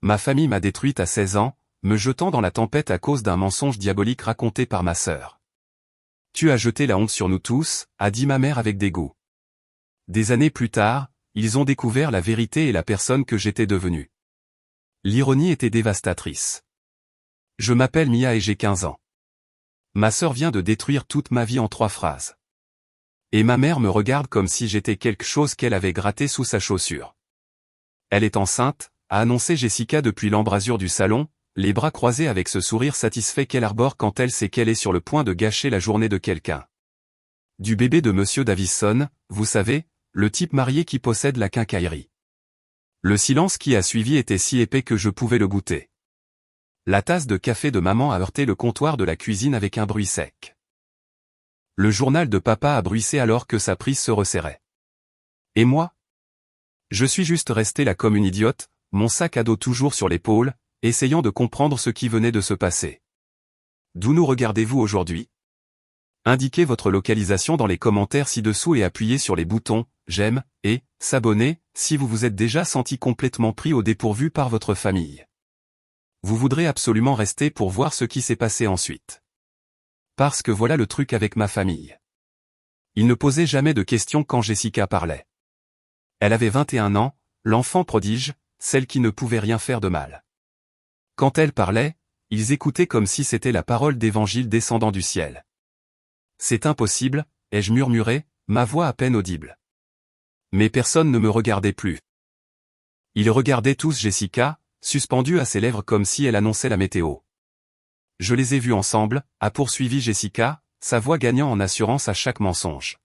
Ma famille m'a détruite à 16 ans, me jetant dans la tempête à cause d'un mensonge diabolique raconté par ma sœur. Tu as jeté la honte sur nous tous, a dit ma mère avec dégoût. Des années plus tard, ils ont découvert la vérité et la personne que j'étais devenue. L'ironie était dévastatrice. Je m'appelle Mia et j'ai 15 ans. Ma sœur vient de détruire toute ma vie en 3 phrases. Et ma mère me regarde comme si j'étais quelque chose qu'elle avait gratté sous sa chaussure. Elle est enceinte, a annoncé Jessica depuis l'embrasure du salon, les bras croisés avec ce sourire satisfait qu'elle arbore quand elle sait qu'elle est sur le point de gâcher la journée de quelqu'un. Du bébé de Monsieur Davison, vous savez, le type marié qui possède la quincaillerie. Le silence qui a suivi était si épais que je pouvais le goûter. La tasse de café de maman a heurté le comptoir de la cuisine avec un bruit sec. Le journal de papa a bruissé alors que sa prise se resserrait. Et moi? Je suis juste resté là comme une idiote, mon sac à dos toujours sur l'épaule, essayant de comprendre ce qui venait de se passer. D'où nous regardez-vous aujourd'hui? Indiquez votre localisation dans les commentaires ci-dessous et appuyez sur les boutons « J'aime » et « S'abonner » si vous vous êtes déjà senti complètement pris au dépourvu par votre famille. Vous voudrez absolument rester pour voir ce qui s'est passé ensuite. Parce que voilà le truc avec ma famille. Ils ne posaient jamais de questions quand Jessica parlait. Elle avait 21 ans, l'enfant prodige, celle qui ne pouvait rien faire de mal. Quand elle parlait, ils écoutaient comme si c'était la parole d'évangile descendant du ciel. C'est impossible, ai-je murmuré, ma voix à peine audible. Mais personne ne me regardait plus. Ils regardaient tous Jessica, suspendue à ses lèvres comme si elle annonçait la météo. Je les ai vus ensemble, a poursuivi Jessica, sa voix gagnant en assurance à chaque mensonge.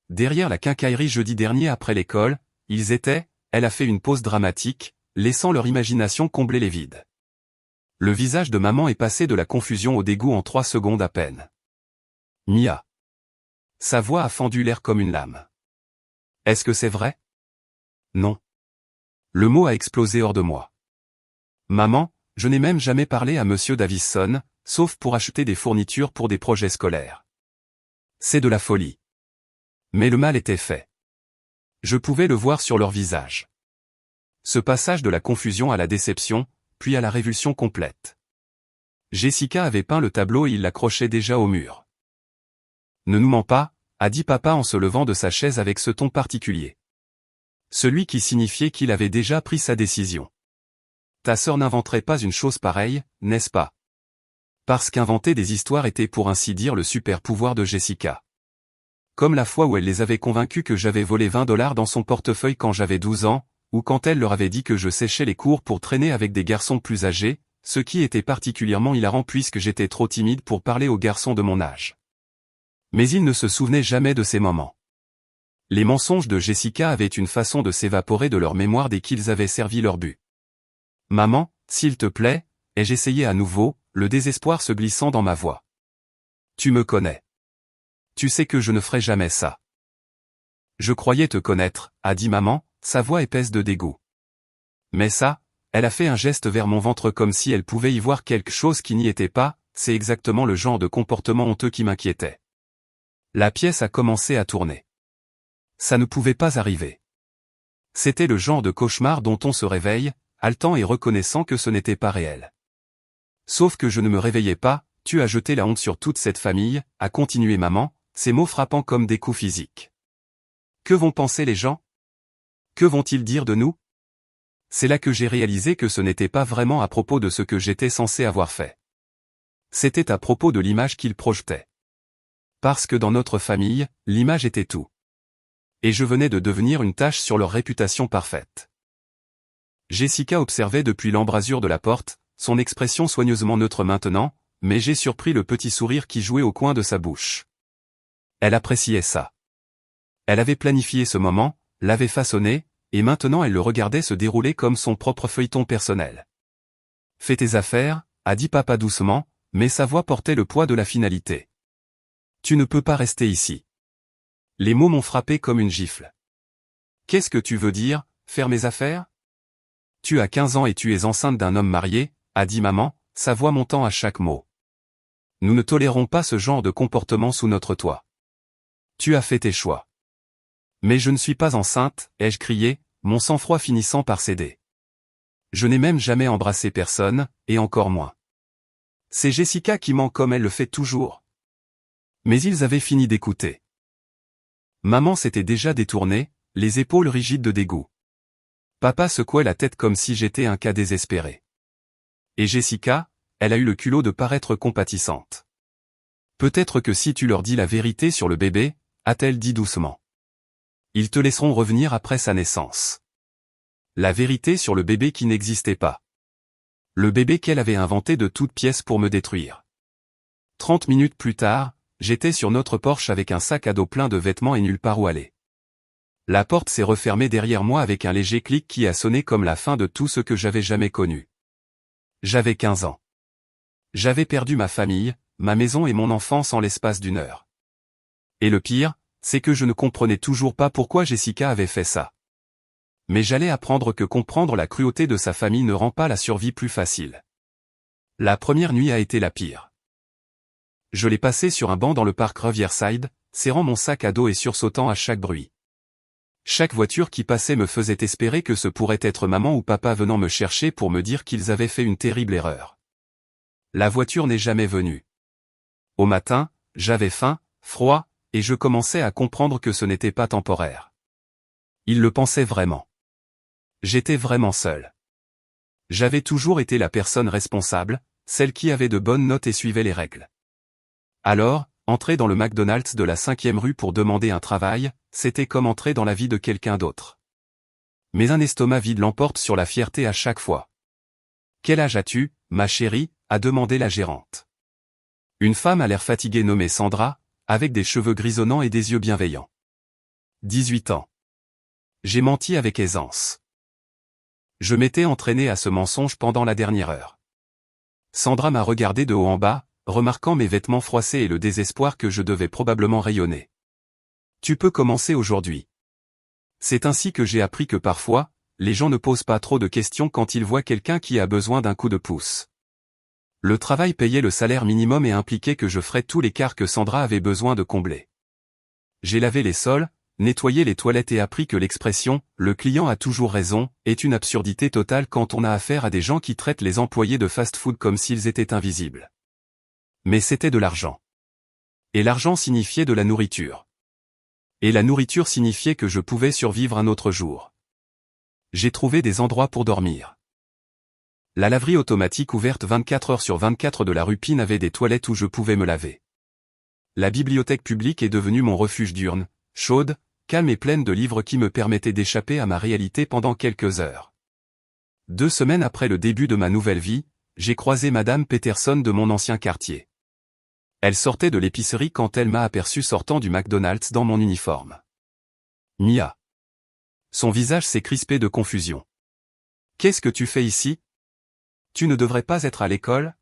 Derrière la quincaillerie jeudi dernier après l'école, ils étaient, elle a fait une pause dramatique, laissant leur imagination combler les vides. Le visage de maman est passé de la confusion au dégoût en 3 secondes à peine. Mia. Sa voix a fendu l'air comme une lame. Est-ce que c'est vrai? Non. Le mot a explosé hors de moi. Maman, je n'ai même jamais parlé à Monsieur Davison, sauf pour acheter des fournitures pour des projets scolaires. C'est de la folie. Mais le mal était fait. Je pouvais le voir sur leur visage. Ce passage de la confusion à la déception, puis à la révulsion complète. Jessica avait peint le tableau et il l'accrochait déjà au mur. Ne nous mens pas, a dit papa en se levant de sa chaise avec ce ton particulier. Celui qui signifiait qu'il avait déjà pris sa décision. Ta sœur n'inventerait pas une chose pareille, n'est-ce pas? Parce qu'inventer des histoires était pour ainsi dire le super pouvoir de Jessica. Comme la fois où elle les avait convaincus que j'avais volé 20 $ dans son portefeuille quand j'avais 12 ans, ou quand elle leur avait dit que je séchais les cours pour traîner avec des garçons plus âgés, ce qui était particulièrement hilarant puisque j'étais trop timide pour parler aux garçons de mon âge. Mais ils ne se souvenaient jamais de ces moments. Les mensonges de Jessica avaient une façon de s'évaporer de leur mémoire dès qu'ils avaient servi leur but. Maman, s'il te plaît, ai-je essayé à nouveau, le désespoir se glissant dans ma voix. Tu me connais. Tu sais que je ne ferai jamais ça. Je croyais te connaître, a dit maman, sa voix épaisse de dégoût. Mais ça, elle a fait un geste vers mon ventre comme si elle pouvait y voir quelque chose qui n'y était pas, c'est exactement le genre de comportement honteux qui m'inquiétait. La pièce a commencé à tourner. Ça ne pouvait pas arriver. C'était le genre de cauchemar dont on se réveille, haletant et reconnaissant que ce n'était pas réel. Sauf que je ne me réveillais pas, tu as jeté la honte sur toute cette famille, a continué maman, ces mots frappant comme des coups physiques. Que vont penser les gens? Que vont-ils dire de nous? C'est là que j'ai réalisé que ce n'était pas vraiment à propos de ce que j'étais censé avoir fait. C'était à propos de l'image qu'ils projetaient. Parce que dans notre famille, l'image était tout. Et je venais de devenir une tache sur leur réputation parfaite. Jessica observait depuis l'embrasure de la porte, son expression soigneusement neutre maintenant, mais j'ai surpris le petit sourire qui jouait au coin de sa bouche. Elle appréciait ça. Elle avait planifié ce moment, l'avait façonné, et maintenant elle le regardait se dérouler comme son propre feuilleton personnel. Fais tes affaires, a dit papa doucement, mais sa voix portait le poids de la finalité. Tu ne peux pas rester ici. Les mots m'ont frappé comme une gifle. Qu'est-ce que tu veux dire, faire mes affaires? Tu as 15 ans et tu es enceinte d'un homme marié, a dit maman, sa voix montant à chaque mot. Nous ne tolérons pas ce genre de comportement sous notre toit. Tu as fait tes choix. Mais je ne suis pas enceinte, ai-je crié, mon sang-froid finissant par céder. Je n'ai même jamais embrassé personne, et encore moins. C'est Jessica qui ment comme elle le fait toujours. Mais ils avaient fini d'écouter. Maman s'était déjà détournée, les épaules rigides de dégoût. Papa secouait la tête comme si j'étais un cas désespéré. Et Jessica, elle a eu le culot de paraître compatissante. Peut-être que si tu leur dis la vérité sur le bébé, a-t-elle dit doucement. Ils te laisseront revenir après sa naissance. La vérité sur le bébé qui n'existait pas. Le bébé qu'elle avait inventé de toutes pièces pour me détruire. 30 minutes plus tard, j'étais sur notre porche avec un sac à dos plein de vêtements et nulle part où aller. La porte s'est refermée derrière moi avec un léger clic qui a sonné comme la fin de tout ce que j'avais jamais connu. J'avais 15 ans. J'avais perdu ma famille, ma maison et mon enfance en l'espace d'une heure. Et le pire, c'est que je ne comprenais toujours pas pourquoi Jessica avait fait ça. Mais j'allais apprendre que comprendre la cruauté de sa famille ne rend pas la survie plus facile. La première nuit a été la pire. Je l'ai passée sur un banc dans le parc Riverside, serrant mon sac à dos et sursautant à chaque bruit. Chaque voiture qui passait me faisait espérer que ce pourrait être maman ou papa venant me chercher pour me dire qu'ils avaient fait une terrible erreur. La voiture n'est jamais venue. Au matin, j'avais faim, froid, et je commençais à comprendre que ce n'était pas temporaire. Ils le pensaient vraiment. J'étais vraiment seul. J'avais toujours été la personne responsable, celle qui avait de bonnes notes et suivait les règles. Alors, entrer dans le McDonald's de la 5e rue pour demander un travail, c'était comme entrer dans la vie de quelqu'un d'autre. Mais un estomac vide l'emporte sur la fierté à chaque fois. « Quel âge as-tu, ma chérie ?» a demandé la gérante. Une femme à l'air fatigué nommée Sandra, avec des cheveux grisonnants et des yeux bienveillants. 18 ans. J'ai menti avec aisance. Je m'étais entraîné à ce mensonge pendant la dernière heure. Sandra m'a regardé de haut en bas, remarquant mes vêtements froissés et le désespoir que je devais probablement rayonner. Tu peux commencer aujourd'hui. C'est ainsi que j'ai appris que parfois, les gens ne posent pas trop de questions quand ils voient quelqu'un qui a besoin d'un coup de pouce. Le travail payait le salaire minimum et impliquait que je ferais tout l'écart que Sandra avait besoin de combler. J'ai lavé les sols, nettoyé les toilettes et appris que l'expression « le client a toujours raison » est une absurdité totale quand on a affaire à des gens qui traitent les employés de fast-food comme s'ils étaient invisibles. Mais c'était de l'argent. Et l'argent signifiait de la nourriture. Et la nourriture signifiait que je pouvais survivre un autre jour. J'ai trouvé des endroits pour dormir. La laverie automatique ouverte 24 heures sur 24 de la rue Pine avait des toilettes où je pouvais me laver. La bibliothèque publique est devenue mon refuge diurne, chaude, calme et pleine de livres qui me permettaient d'échapper à ma réalité pendant quelques heures. 2 semaines après le début de ma nouvelle vie, j'ai croisé Madame Peterson de mon ancien quartier. Elle sortait de l'épicerie quand elle m'a aperçu sortant du McDonald's dans mon uniforme. Mia. Son visage s'est crispé de confusion. Qu'est-ce que tu fais ici? Tu ne devrais pas être à l'école?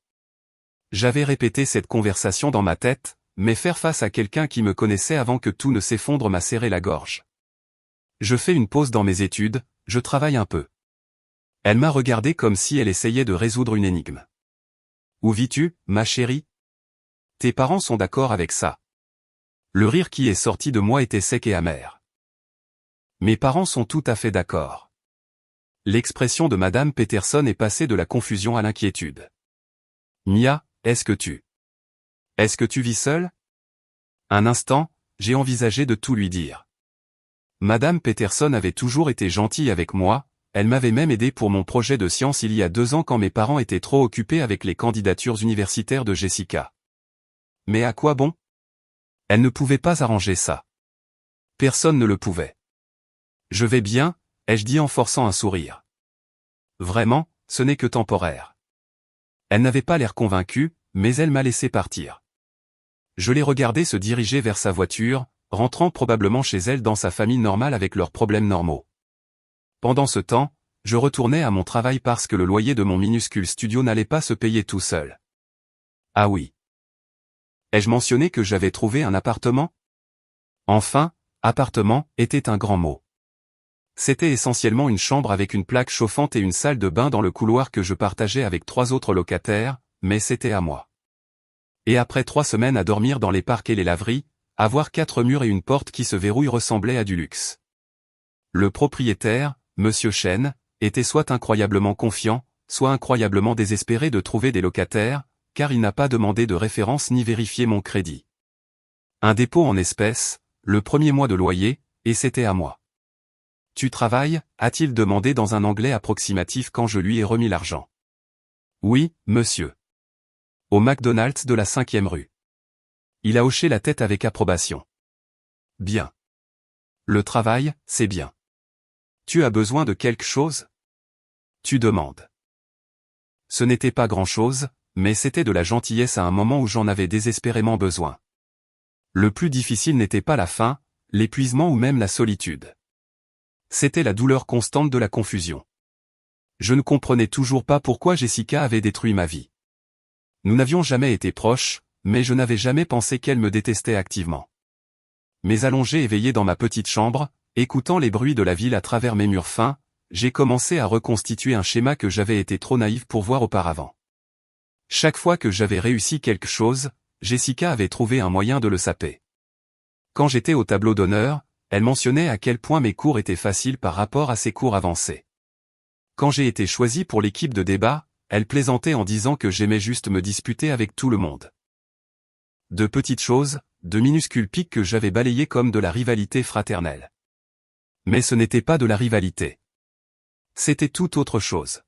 J'avais répété cette conversation dans ma tête, mais faire face à quelqu'un qui me connaissait avant que tout ne s'effondre m'a serré la gorge. Je fais une pause dans mes études, je travaille un peu. Elle m'a regardé comme si elle essayait de résoudre une énigme. Où vis-tu, ma chérie? Tes parents sont d'accord avec ça. Le rire qui est sorti de moi était sec et amer. Mes parents sont tout à fait d'accord. L'expression de Madame Peterson est passée de la confusion à l'inquiétude. Mia, est-ce que tu vis seule? Un instant, j'ai envisagé de tout lui dire. Madame Peterson avait toujours été gentille avec moi, elle m'avait même aidé pour mon projet de science il y a 2 ans quand mes parents étaient trop occupés avec les candidatures universitaires de Jessica. Mais à quoi bon? Elle ne pouvait pas arranger ça. Personne ne le pouvait. Je vais bien, ai-je dit en forçant un sourire. Vraiment, ce n'est que temporaire. Elle n'avait pas l'air convaincue, mais elle m'a laissé partir. Je l'ai regardée se diriger vers sa voiture, rentrant probablement chez elle dans sa famille normale avec leurs problèmes normaux. Pendant ce temps, je retournais à mon travail parce que le loyer de mon minuscule studio n'allait pas se payer tout seul. Ah oui. Ai-je mentionné que j'avais trouvé un appartement? Enfin, appartement était un grand mot. C'était essentiellement une chambre avec une plaque chauffante et une salle de bain dans le couloir que je partageais avec 3 autres locataires, mais c'était à moi. Et après 3 semaines à dormir dans les parcs et les laveries, avoir 4 murs et une porte qui se verrouille ressemblait à du luxe. Le propriétaire, Monsieur Chen, était soit incroyablement confiant, soit incroyablement désespéré de trouver des locataires, car il n'a pas demandé de référence ni vérifié mon crédit. Un dépôt en espèces, le premier mois de loyer, et c'était à moi. « Tu travailles ?» a-t-il demandé dans un anglais approximatif quand je lui ai remis l'argent. « Oui, monsieur. » Au McDonald's de la 5e rue. Il a hoché la tête avec approbation. « Bien. Le travail, c'est bien. Tu as besoin de quelque chose ? Tu demandes. » Ce n'était pas grand-chose, mais c'était de la gentillesse à un moment où j'en avais désespérément besoin. Le plus difficile n'était pas la faim, l'épuisement ou même la solitude. C'était la douleur constante de la confusion. Je ne comprenais toujours pas pourquoi Jessica avait détruit ma vie. Nous n'avions jamais été proches, mais je n'avais jamais pensé qu'elle me détestait activement. Mais allongé éveillé dans ma petite chambre, écoutant les bruits de la ville à travers mes murs fins, j'ai commencé à reconstituer un schéma que j'avais été trop naïf pour voir auparavant. Chaque fois que j'avais réussi quelque chose, Jessica avait trouvé un moyen de le saper. Quand j'étais au tableau d'honneur, elle mentionnait à quel point mes cours étaient faciles par rapport à ses cours avancés. Quand j'ai été choisi pour l'équipe de débat, elle plaisantait en disant que j'aimais juste me disputer avec tout le monde. De petites choses, de minuscules pics que j'avais balayés comme de la rivalité fraternelle. Mais ce n'était pas de la rivalité. C'était tout autre chose.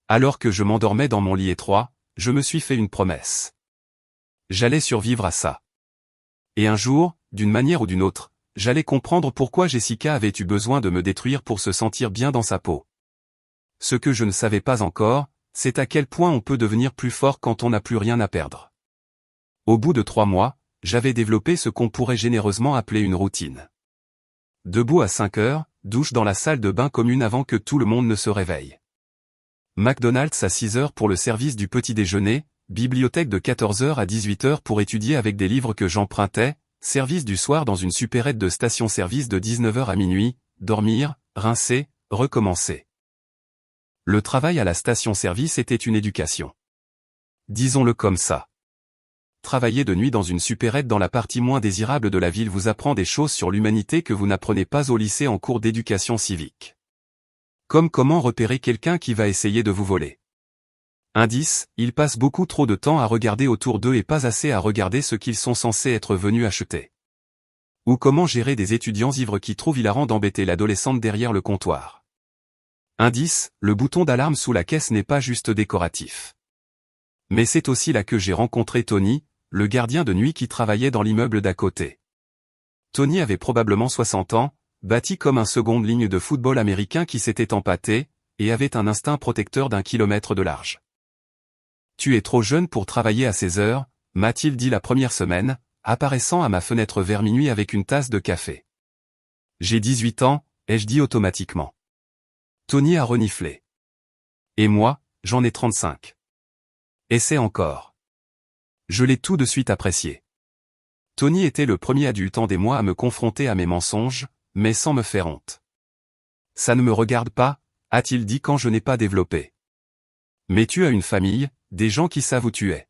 Alors que je m'endormais dans mon lit étroit, je me suis fait une promesse. J'allais survivre à ça. Et un jour, d'une manière ou d'une autre, j'allais comprendre pourquoi Jessica avait eu besoin de me détruire pour se sentir bien dans sa peau. Ce que je ne savais pas encore, c'est à quel point on peut devenir plus fort quand on n'a plus rien à perdre. Au bout de 3 mois, j'avais développé ce qu'on pourrait généreusement appeler une routine. Debout à 5 heures, douche dans la salle de bain commune avant que tout le monde ne se réveille. McDonald's à 6 heures pour le service du petit déjeuner, bibliothèque de 14 heures à 18 heures pour étudier avec des livres que j'empruntais, service du soir dans une supérette de station-service de 19 heures à minuit, dormir, rincer, recommencer. Le travail à la station-service était une éducation. Disons-le comme ça. Travailler de nuit dans une supérette dans la partie moins désirable de la ville vous apprend des choses sur l'humanité que vous n'apprenez pas au lycée en cours d'éducation civique. Comme comment repérer quelqu'un qui va essayer de vous voler. Indice, ils passent beaucoup trop de temps à regarder autour d'eux et pas assez à regarder ce qu'ils sont censés être venus acheter. Ou comment gérer des étudiants ivres qui trouvent hilarant d'embêter l'adolescente derrière le comptoir. Indice, le bouton d'alarme sous la caisse n'est pas juste décoratif. Mais c'est aussi là que j'ai rencontré Tony, le gardien de nuit qui travaillait dans l'immeuble d'à côté. Tony avait probablement 60 ans, bâti comme un seconde ligne de football américain qui s'était empâté, et avait un instinct protecteur d'1 kilomètre de large. « Tu es trop jeune pour travailler à ces heures », m'a-t-il dit la première semaine, apparaissant à ma fenêtre vers minuit avec une tasse de café. « J'ai 18 ans », ai-je dit automatiquement. Tony a reniflé. « Et moi, j'en ai 35. » Et c'est encore. Je l'ai tout de suite apprécié. Tony était le premier adulte en des mois à me confronter à mes mensonges, mais sans me faire honte. « Ça ne me regarde pas », a-t-il dit quand je n'ai pas développé. « Mais tu as une famille, des gens qui savent où tu es. »«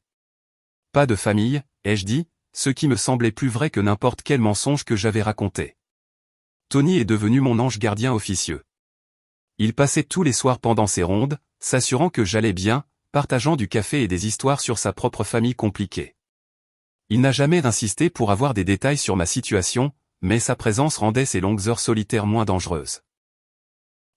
Pas de famille », ai-je dit, ce qui me semblait plus vrai que n'importe quel mensonge que j'avais raconté. Tony est devenu mon ange gardien officieux. Il passait tous les soirs pendant ses rondes, s'assurant que j'allais bien, partageant du café et des histoires sur sa propre famille compliquée. Il n'a jamais insisté pour avoir des détails sur ma situation, mais sa présence rendait ces longues heures solitaires moins dangereuses.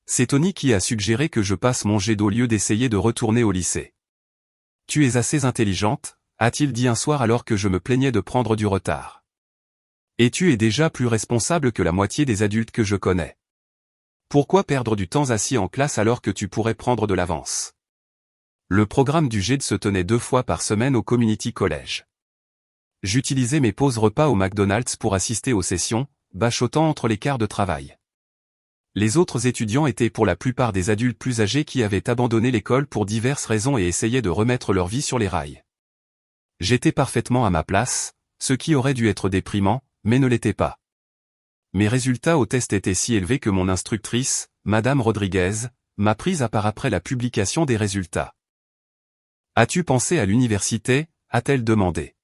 C'est Tony qui a suggéré que je passe mon jet d'au lieu d'essayer de retourner au lycée. « Tu es assez intelligente », a-t-il dit un soir alors que je me plaignais de prendre du retard. « Et tu es déjà plus responsable que la moitié des adultes que je connais. Pourquoi perdre du temps assis en classe alors que tu pourrais prendre de l'avance ?» Le programme du GED se tenait 2 fois par semaine au Community College. J'utilisais mes pauses repas au McDonald's pour assister aux sessions, bachotant entre les quarts de travail. Les autres étudiants étaient pour la plupart des adultes plus âgés qui avaient abandonné l'école pour diverses raisons et essayaient de remettre leur vie sur les rails. J'étais parfaitement à ma place, ce qui aurait dû être déprimant, mais ne l'était pas. Mes résultats au test étaient si élevés que mon instructrice, Madame Rodriguez, m'a prise à part après la publication des résultats. « As-tu pensé à l'université ?» a-t-elle demandé.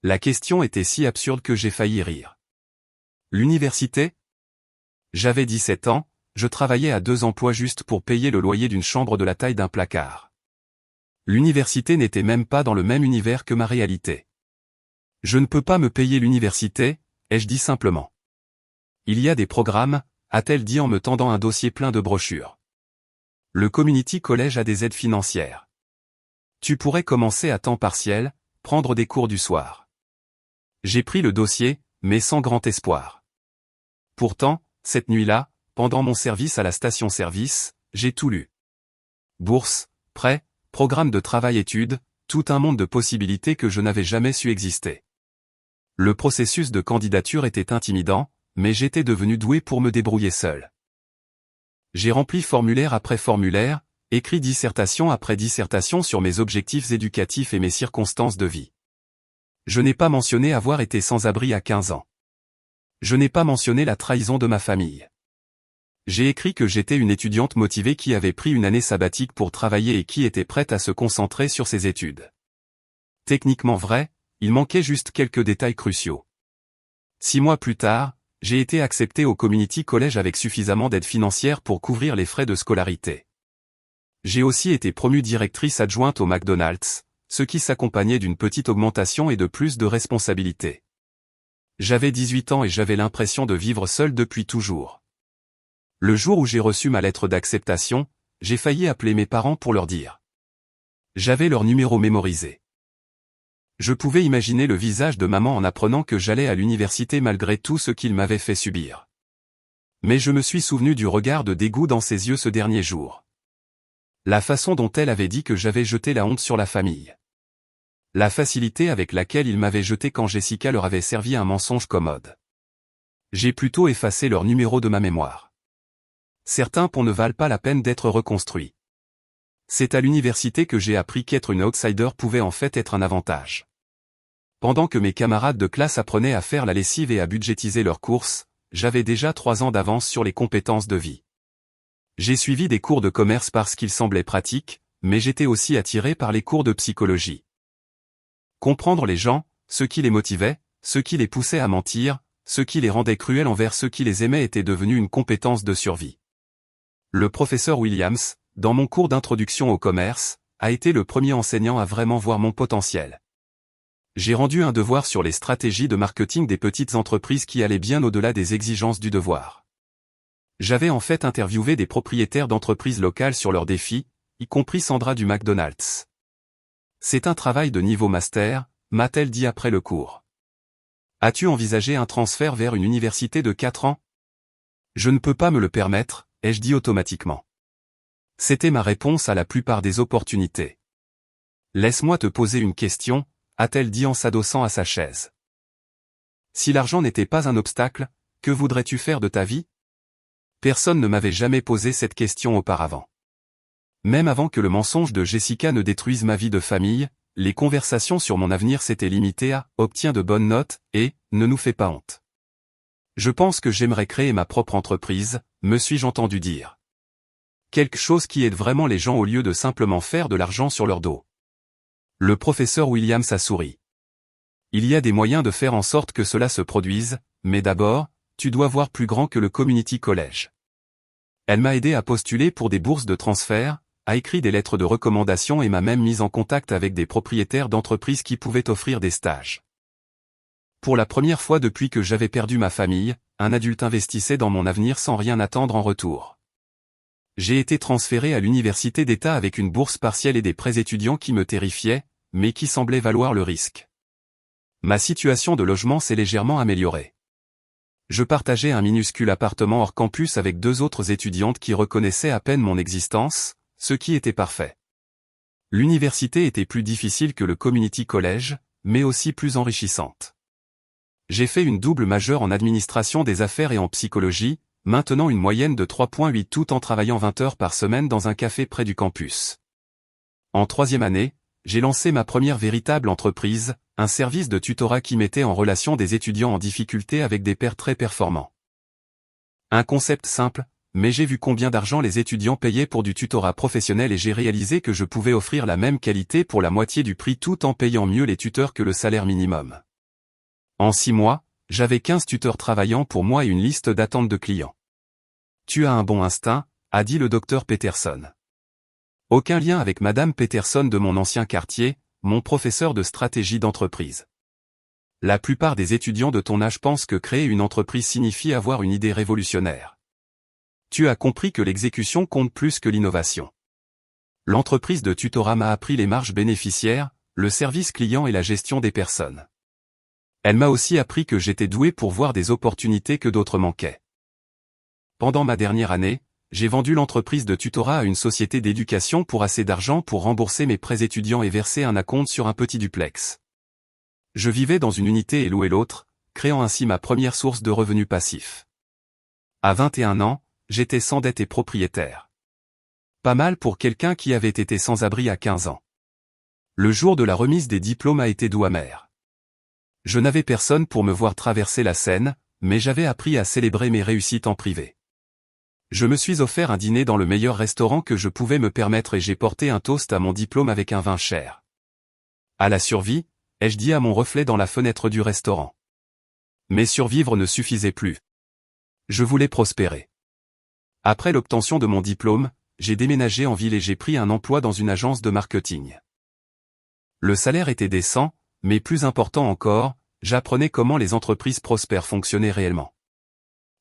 La question était si absurde que j'ai failli rire. L'université ? J'avais 17 ans, je travaillais à 2 emplois juste pour payer le loyer d'une chambre de la taille d'un placard. L'université n'était même pas dans le même univers que ma réalité. Je ne peux pas me payer l'université, ai-je dit simplement. Il y a des programmes, a-t-elle dit en me tendant un dossier plein de brochures. Le Community College a des aides financières. Tu pourrais commencer à temps partiel, prendre des cours du soir. J'ai pris le dossier, mais sans grand espoir. Pourtant, cette nuit-là, pendant mon service à la station-service, j'ai tout lu. Bourse, prêt, programme de travail-études, tout un monde de possibilités que je n'avais jamais su exister. Le processus de candidature était intimidant, mais j'étais devenu doué pour me débrouiller seul. J'ai rempli formulaire après formulaire, écrit dissertation après dissertation sur mes objectifs éducatifs et mes circonstances de vie. Je n'ai pas mentionné avoir été sans abri à 15 ans. Je n'ai pas mentionné la trahison de ma famille. J'ai écrit que j'étais une étudiante motivée qui avait pris une année sabbatique pour travailler et qui était prête à se concentrer sur ses études. Techniquement vrai, il manquait juste quelques détails cruciaux. 6 mois plus tard, j'ai été accepté au Community College avec suffisamment d'aide financière pour couvrir les frais de scolarité. J'ai aussi été promue directrice adjointe au McDonald's, ce qui s'accompagnait d'une petite augmentation et de plus de responsabilités. J'avais 18 ans et j'avais l'impression de vivre seul depuis toujours. Le jour où j'ai reçu ma lettre d'acceptation, j'ai failli appeler mes parents pour leur dire. J'avais leur numéro mémorisé. Je pouvais imaginer le visage de maman en apprenant que j'allais à l'université malgré tout ce qu'il m'avait fait subir. Mais je me suis souvenu du regard de dégoût dans ses yeux ce dernier jour. La façon dont elle avait dit que j'avais jeté la honte sur la famille. La facilité avec laquelle ils m'avaient jeté quand Jessica leur avait servi un mensonge commode. J'ai plutôt effacé leur numéro de ma mémoire. Certains ponts ne valent pas la peine d'être reconstruits. C'est à l'université que j'ai appris qu'être une outsider pouvait en fait être un avantage. Pendant que mes camarades de classe apprenaient à faire la lessive et à budgétiser leurs courses, j'avais déjà 3 ans d'avance sur les compétences de vie. J'ai suivi des cours de commerce parce qu'ils semblaient pratiques, mais j'étais aussi attiré par les cours de psychologie. Comprendre les gens, ce qui les motivait, ce qui les poussait à mentir, ce qui les rendait cruels envers ceux qui les aimaient était devenu une compétence de survie. Le professeur Williams, dans mon cours d'introduction au commerce, a été le premier enseignant à vraiment voir mon potentiel. J'ai rendu un devoir sur les stratégies de marketing des petites entreprises qui allaient bien au-delà des exigences du devoir. J'avais en fait interviewé des propriétaires d'entreprises locales sur leurs défis, y compris Sandra du McDonald's. C'est un travail de niveau master, m'a-t-elle dit après le cours. As-tu envisagé un transfert vers une université de 4 ans? Je ne peux pas me le permettre, ai-je dit automatiquement. C'était ma réponse à la plupart des opportunités. Laisse-moi te poser une question, a-t-elle dit en s'adossant à sa chaise. Si l'argent n'était pas un obstacle, que voudrais-tu faire de ta vie? Personne ne m'avait jamais posé cette question auparavant. Même avant que le mensonge de Jessica ne détruise ma vie de famille, les conversations sur mon avenir s'étaient limitées à « obtiens de bonnes notes » et « ne nous fais pas honte ». Je pense que j'aimerais créer ma propre entreprise, me suis-je entendu dire. Quelque chose qui aide vraiment les gens au lieu de simplement faire de l'argent sur leur dos. Le professeur Williams a souri. Il y a des moyens de faire en sorte que cela se produise, mais d'abord, tu dois voir plus grand que le Community College. Elle m'a aidé à postuler pour des bourses de transfert, a écrit des lettres de recommandation et m'a même mis en contact avec des propriétaires d'entreprises qui pouvaient offrir des stages. Pour la première fois depuis que j'avais perdu ma famille, un adulte investissait dans mon avenir sans rien attendre en retour. J'ai été transféré à l'université d'État avec une bourse partielle et des prêts étudiants qui me terrifiaient, mais qui semblaient valoir le risque. Ma situation de logement s'est légèrement améliorée. Je partageais un minuscule appartement hors campus avec 2 autres étudiantes qui reconnaissaient à peine mon existence, ce qui était parfait. L'université était plus difficile que le Community College, mais aussi plus enrichissante. J'ai fait une double majeure en administration des affaires et en psychologie, maintenant une moyenne de 3,8 tout en travaillant 20 heures par semaine dans un café près du campus. En 3e année, j'ai lancé ma première véritable entreprise, un service de tutorat qui mettait en relation des étudiants en difficulté avec des pairs très performants. Un concept simple, mais j'ai vu combien d'argent les étudiants payaient pour du tutorat professionnel et j'ai réalisé que je pouvais offrir la même qualité pour la moitié du prix tout en payant mieux les tuteurs que le salaire minimum. En 6 mois, j'avais 15 tuteurs travaillant pour moi et une liste d'attente de clients. Tu as un bon instinct, a dit le docteur Peterson. Aucun lien avec Madame Peterson de mon ancien quartier, mon professeur de stratégie d'entreprise. La plupart des étudiants de ton âge pensent que créer une entreprise signifie avoir une idée révolutionnaire. Tu as compris que l'exécution compte plus que l'innovation. L'entreprise de tutorat m'a appris les marges bénéficiaires, le service client et la gestion des personnes. Elle m'a aussi appris que j'étais doué pour voir des opportunités que d'autres manquaient. Pendant ma dernière année, j'ai vendu l'entreprise de tutorat à une société d'éducation pour assez d'argent pour rembourser mes prêts étudiants et verser un acompte sur un petit duplex. Je vivais dans une unité et louais l'autre, créant ainsi ma première source de revenus passifs. À 21 ans, j'étais sans dette et propriétaire. Pas mal pour quelqu'un qui avait été sans abri à 15 ans. Le jour de la remise des diplômes a été doux amer. Je n'avais personne pour me voir traverser la Seine, mais j'avais appris à célébrer mes réussites en privé. Je me suis offert un dîner dans le meilleur restaurant que je pouvais me permettre et j'ai porté un toast à mon diplôme avec un vin cher. À la survie, ai-je dit à mon reflet dans la fenêtre du restaurant. Mais survivre ne suffisait plus. Je voulais prospérer. Après l'obtention de mon diplôme, j'ai déménagé en ville et j'ai pris un emploi dans une agence de marketing. Le salaire était décent, mais plus important encore, j'apprenais comment les entreprises prospères fonctionnaient réellement.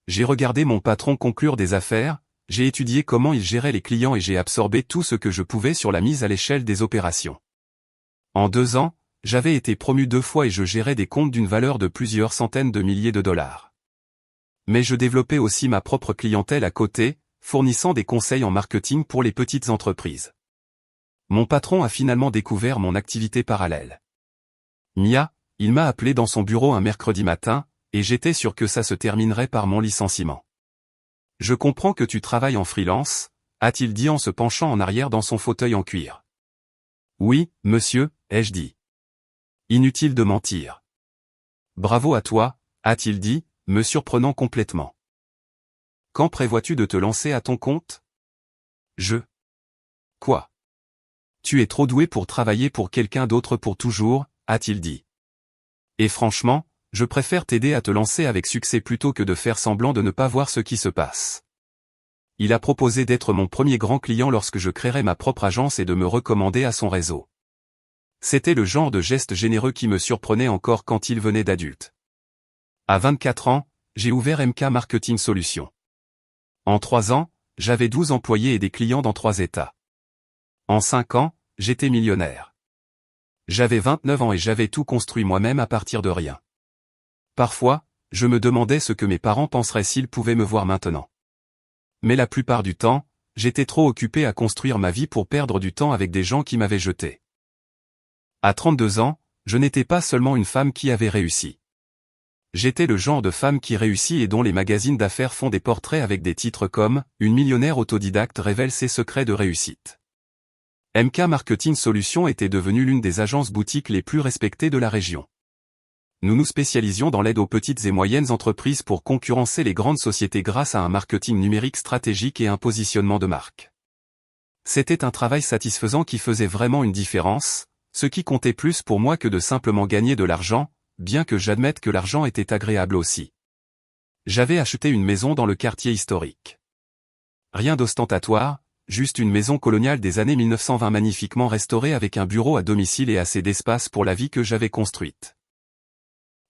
J'ai regardé mon patron conclure des affaires, j'ai étudié comment il gérait les clients et j'ai absorbé tout ce que je pouvais sur la mise à l'échelle des opérations. En 2 ans, j'avais été promu 2 fois et je gérais des comptes d'une valeur de plusieurs centaines de milliers de dollars. Mais je développais aussi ma propre clientèle à côté, fournissant des conseils en marketing pour les petites entreprises. Mon patron a finalement découvert mon activité parallèle. Mia, il m'a appelé dans son bureau un mercredi matin, et j'étais sûr que ça se terminerait par mon licenciement. Je comprends que tu travailles en freelance, a-t-il dit en se penchant en arrière dans son fauteuil en cuir. Oui, monsieur, ai-je dit. Inutile de mentir. Bravo à toi, a-t-il dit, me surprenant complètement. Quand prévois-tu de te lancer à ton compte? Quoi? Tu es trop doué pour travailler pour quelqu'un d'autre pour toujours, a-t-il dit. Et franchement, je préfère t'aider à te lancer avec succès plutôt que de faire semblant de ne pas voir ce qui se passe. Il a proposé d'être mon premier grand client lorsque je créerai ma propre agence et de me recommander à son réseau. C'était le genre de geste généreux qui me surprenait encore quand il venait d'adultes. À 24 ans, j'ai ouvert MK Marketing Solutions. En 3 ans, j'avais 12 employés et des clients dans 3 États. En 5 ans, j'étais millionnaire. J'avais 29 ans et j'avais tout construit moi-même à partir de rien. Parfois, je me demandais ce que mes parents penseraient s'ils pouvaient me voir maintenant. Mais la plupart du temps, j'étais trop occupé à construire ma vie pour perdre du temps avec des gens qui m'avaient jeté. À 32 ans, je n'étais pas seulement une femme qui avait réussi. J'étais le genre de femme qui réussit et dont les magazines d'affaires font des portraits avec des titres comme « Une millionnaire autodidacte révèle ses secrets de réussite ». MK Marketing Solutions était devenue l'une des agences boutiques les plus respectées de la région. Nous nous spécialisions dans l'aide aux petites et moyennes entreprises pour concurrencer les grandes sociétés grâce à un marketing numérique stratégique et un positionnement de marque. C'était un travail satisfaisant qui faisait vraiment une différence, ce qui comptait plus pour moi que de simplement gagner de l'argent, bien que j'admette que l'argent était agréable aussi. J'avais acheté une maison dans le quartier historique. Rien d'ostentatoire, juste une maison coloniale des années 1920 magnifiquement restaurée avec un bureau à domicile et assez d'espace pour la vie que j'avais construite.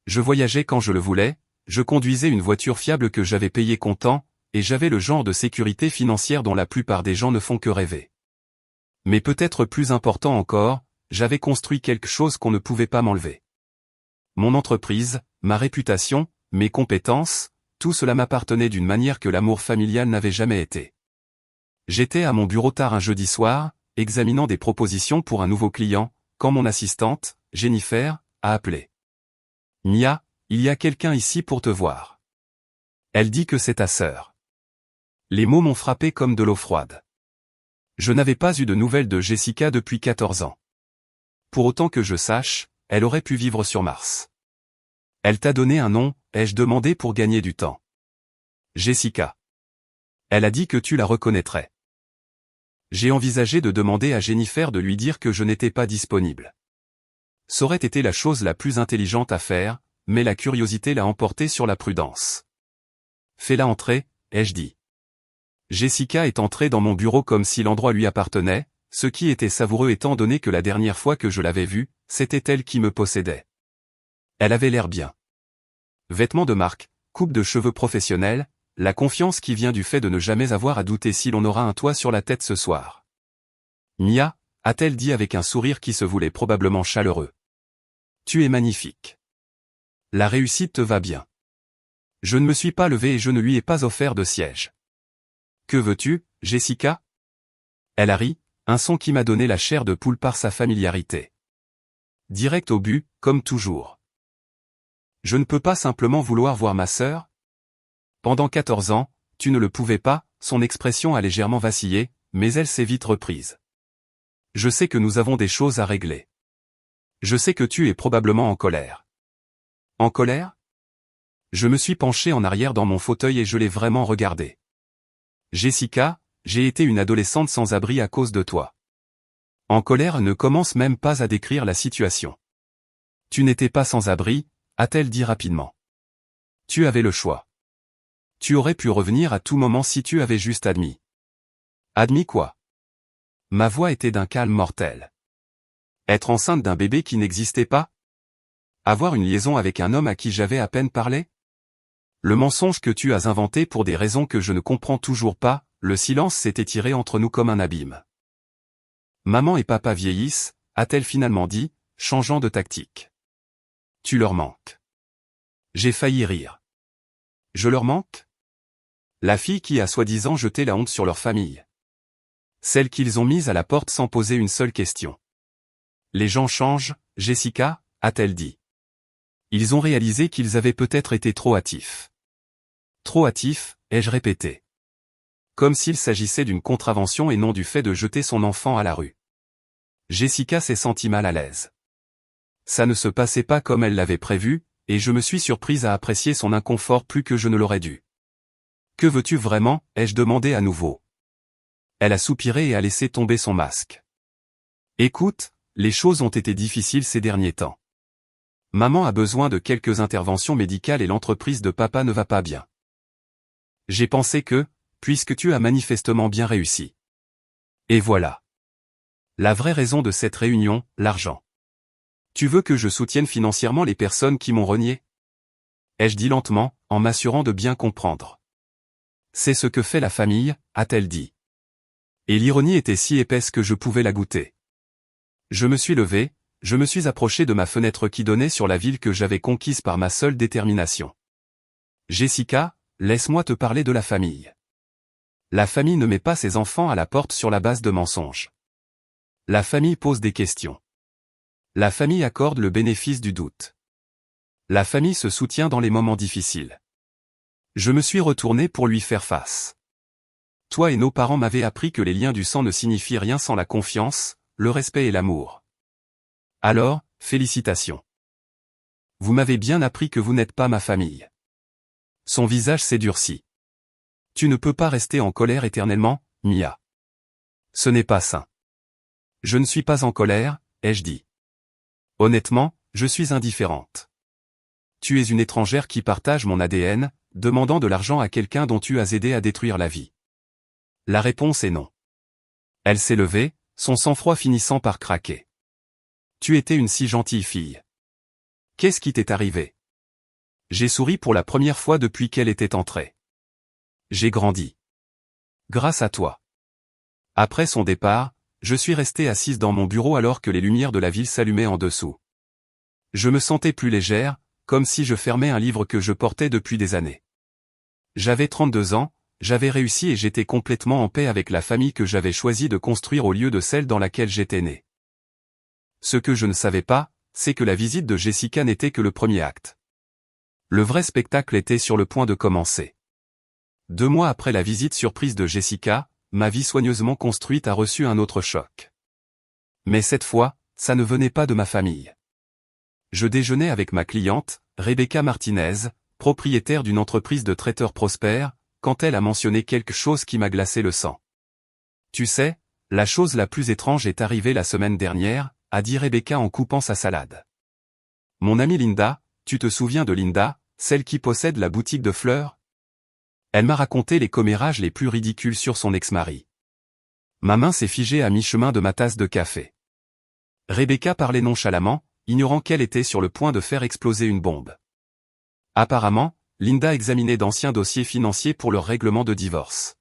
Je voyageais quand je le voulais, je conduisais une voiture fiable que j'avais payée comptant, et j'avais le genre de sécurité financière dont la plupart des gens ne font que rêver. Mais peut-être plus important encore, j'avais construit quelque chose qu'on ne pouvait pas m'enlever. Mon entreprise, ma réputation, mes compétences, tout cela m'appartenait d'une manière que l'amour familial n'avait jamais été. J'étais à mon bureau tard un jeudi soir, examinant des propositions pour un nouveau client, quand mon assistante, Jennifer, a appelé. Mia, il y a quelqu'un ici pour te voir. Elle dit que c'est ta sœur. Les mots m'ont frappé comme de l'eau froide. Je n'avais pas eu de nouvelles de Jessica depuis 14 ans. Pour autant que je sache, elle aurait pu vivre sur Mars. Elle t'a donné un nom, ai-je demandé pour gagner du temps. Jessica. Elle a dit que tu la reconnaîtrais. J'ai envisagé de demander à Jennifer de lui dire que je n'étais pas disponible. Ça aurait été la chose la plus intelligente à faire, mais la curiosité l'a emporté sur la prudence. Fais-la entrer, ai-je dit. Jessica est entrée dans mon bureau comme si l'endroit lui appartenait, ce qui était savoureux étant donné que la dernière fois que je l'avais vue, c'était elle qui me possédait. Elle avait l'air bien. Vêtements de marque, coupe de cheveux professionnelle, la confiance qui vient du fait de ne jamais avoir à douter si l'on aura un toit sur la tête ce soir. Mia, a-t-elle dit avec un sourire qui se voulait probablement chaleureux. Tu es magnifique. La réussite te va bien. Je ne me suis pas levé et je ne lui ai pas offert de siège. Que veux-tu, Jessica? Elle a ri, un son qui m'a donné la chair de poule par sa familiarité. Direct au but, comme toujours. Je ne peux pas simplement vouloir voir ma sœur? Pendant 14 ans, tu ne le pouvais pas, son expression a légèrement vacillé, mais elle s'est vite reprise. Je sais que nous avons des choses à régler. Je sais que tu es probablement en colère. En colère? Je me suis penché en arrière dans mon fauteuil et je l'ai vraiment regardé. Jessica, j'ai été une adolescente sans abri à cause de toi. En colère ne commence même pas à décrire la situation. Tu n'étais pas sans abri, a-t-elle dit rapidement. Tu avais le choix. Tu aurais pu revenir à tout moment si tu avais juste admis. Admis quoi? Ma voix était d'un calme mortel. Être enceinte d'un bébé qui n'existait pas? Avoir une liaison avec un homme à qui j'avais à peine parlé? Le mensonge que tu as inventé pour des raisons que je ne comprends toujours pas, le silence s'est étiré entre nous comme un abîme. Maman et papa vieillissent, a-t-elle finalement dit, changeant de tactique. Tu leur manques. J'ai failli rire. Je leur manque? La fille qui a soi-disant jeté la honte sur leur famille. Celle qu'ils ont mise à la porte sans poser une seule question. Les gens changent, Jessica, a-t-elle dit. Ils ont réalisé qu'ils avaient peut-être été trop hâtifs. Trop hâtifs, ai-je répété. Comme s'il s'agissait d'une contravention et non du fait de jeter son enfant à la rue. Jessica s'est sentie mal à l'aise. Ça ne se passait pas comme elle l'avait prévu, et je me suis surprise à apprécier son inconfort plus que je ne l'aurais dû. Que veux-tu vraiment, ai-je demandé à nouveau. Elle a soupiré et a laissé tomber son masque. Écoute, les choses ont été difficiles ces derniers temps. Maman a besoin de quelques interventions médicales et l'entreprise de papa ne va pas bien. J'ai pensé que, puisque tu as manifestement bien réussi. Et voilà. La vraie raison de cette réunion, l'argent. Tu veux que je soutienne financièrement les personnes qui m'ont renié? Ai-je dit lentement, en m'assurant de bien comprendre. C'est ce que fait la famille, a-t-elle dit. Et l'ironie était si épaisse que je pouvais la goûter. Je me suis levé, je me suis approché de ma fenêtre qui donnait sur la ville que j'avais conquise par ma seule détermination. Jessica, laisse-moi te parler de la famille. La famille ne met pas ses enfants à la porte sur la base de mensonges. La famille pose des questions. La famille accorde le bénéfice du doute. La famille se soutient dans les moments difficiles. Je me suis retourné pour lui faire face. Toi et nos parents m'avaient appris que les liens du sang ne signifient rien sans la confiance, le respect et l'amour. Alors, félicitations. Vous m'avez bien appris que vous n'êtes pas ma famille. Son visage s'est durci. Tu ne peux pas rester en colère éternellement, Mia. Ce n'est pas sain. Je ne suis pas en colère, ai-je dit. Honnêtement, je suis indifférente. Tu es une étrangère qui partage mon ADN, demandant de l'argent à quelqu'un dont tu as aidé à détruire la vie. La réponse est non. Elle s'est levée, son sang-froid finissant par craquer. Tu étais une si gentille fille. Qu'est-ce qui t'est arrivé? J'ai souri pour la première fois depuis qu'elle était entrée. J'ai grandi. Grâce à toi. Après son départ, je suis restée assise dans mon bureau alors que les lumières de la ville s'allumaient en dessous. Je me sentais plus légère, comme si je fermais un livre que je portais depuis des années. J'avais 32 ans, j'avais réussi et j'étais complètement en paix avec la famille que j'avais choisi de construire au lieu de celle dans laquelle j'étais né. Ce que je ne savais pas, c'est que la visite de Jessica n'était que le premier acte. Le vrai spectacle était sur le point de commencer. 2 mois après la visite surprise de Jessica, ma vie soigneusement construite a reçu un autre choc. Mais cette fois, ça ne venait pas de ma famille. Je déjeunais avec ma cliente, Rebecca Martinez, propriétaire d'une entreprise de traiteurs prospères, quand elle a mentionné quelque chose qui m'a glacé le sang. Tu sais, la chose la plus étrange est arrivée la semaine dernière, a dit Rebecca en coupant sa salade. Mon amie Linda, tu te souviens de Linda, celle qui possède la boutique de fleurs? Elle m'a raconté les commérages les plus ridicules sur son ex-mari. Ma main s'est figée à mi-chemin de ma tasse de café. Rebecca parlait nonchalamment, ignorant qu'elle était sur le point de faire exploser une bombe. Apparemment, Linda examinait d'anciens dossiers financiers pour leur règlement de divorce.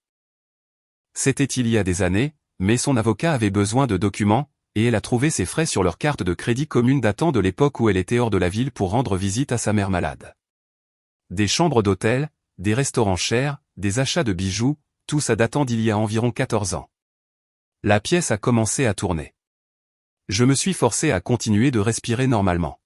C'était il y a des années, mais son avocat avait besoin de documents, et elle a trouvé ses frais sur leur carte de crédit commune datant de l'époque où elle était hors de la ville pour rendre visite à sa mère malade. Des chambres d'hôtel, des restaurants chers, des achats de bijoux, tout ça datant d'il y a environ 14 ans. La pièce a commencé à tourner. Je me suis forcé à continuer de respirer normalement.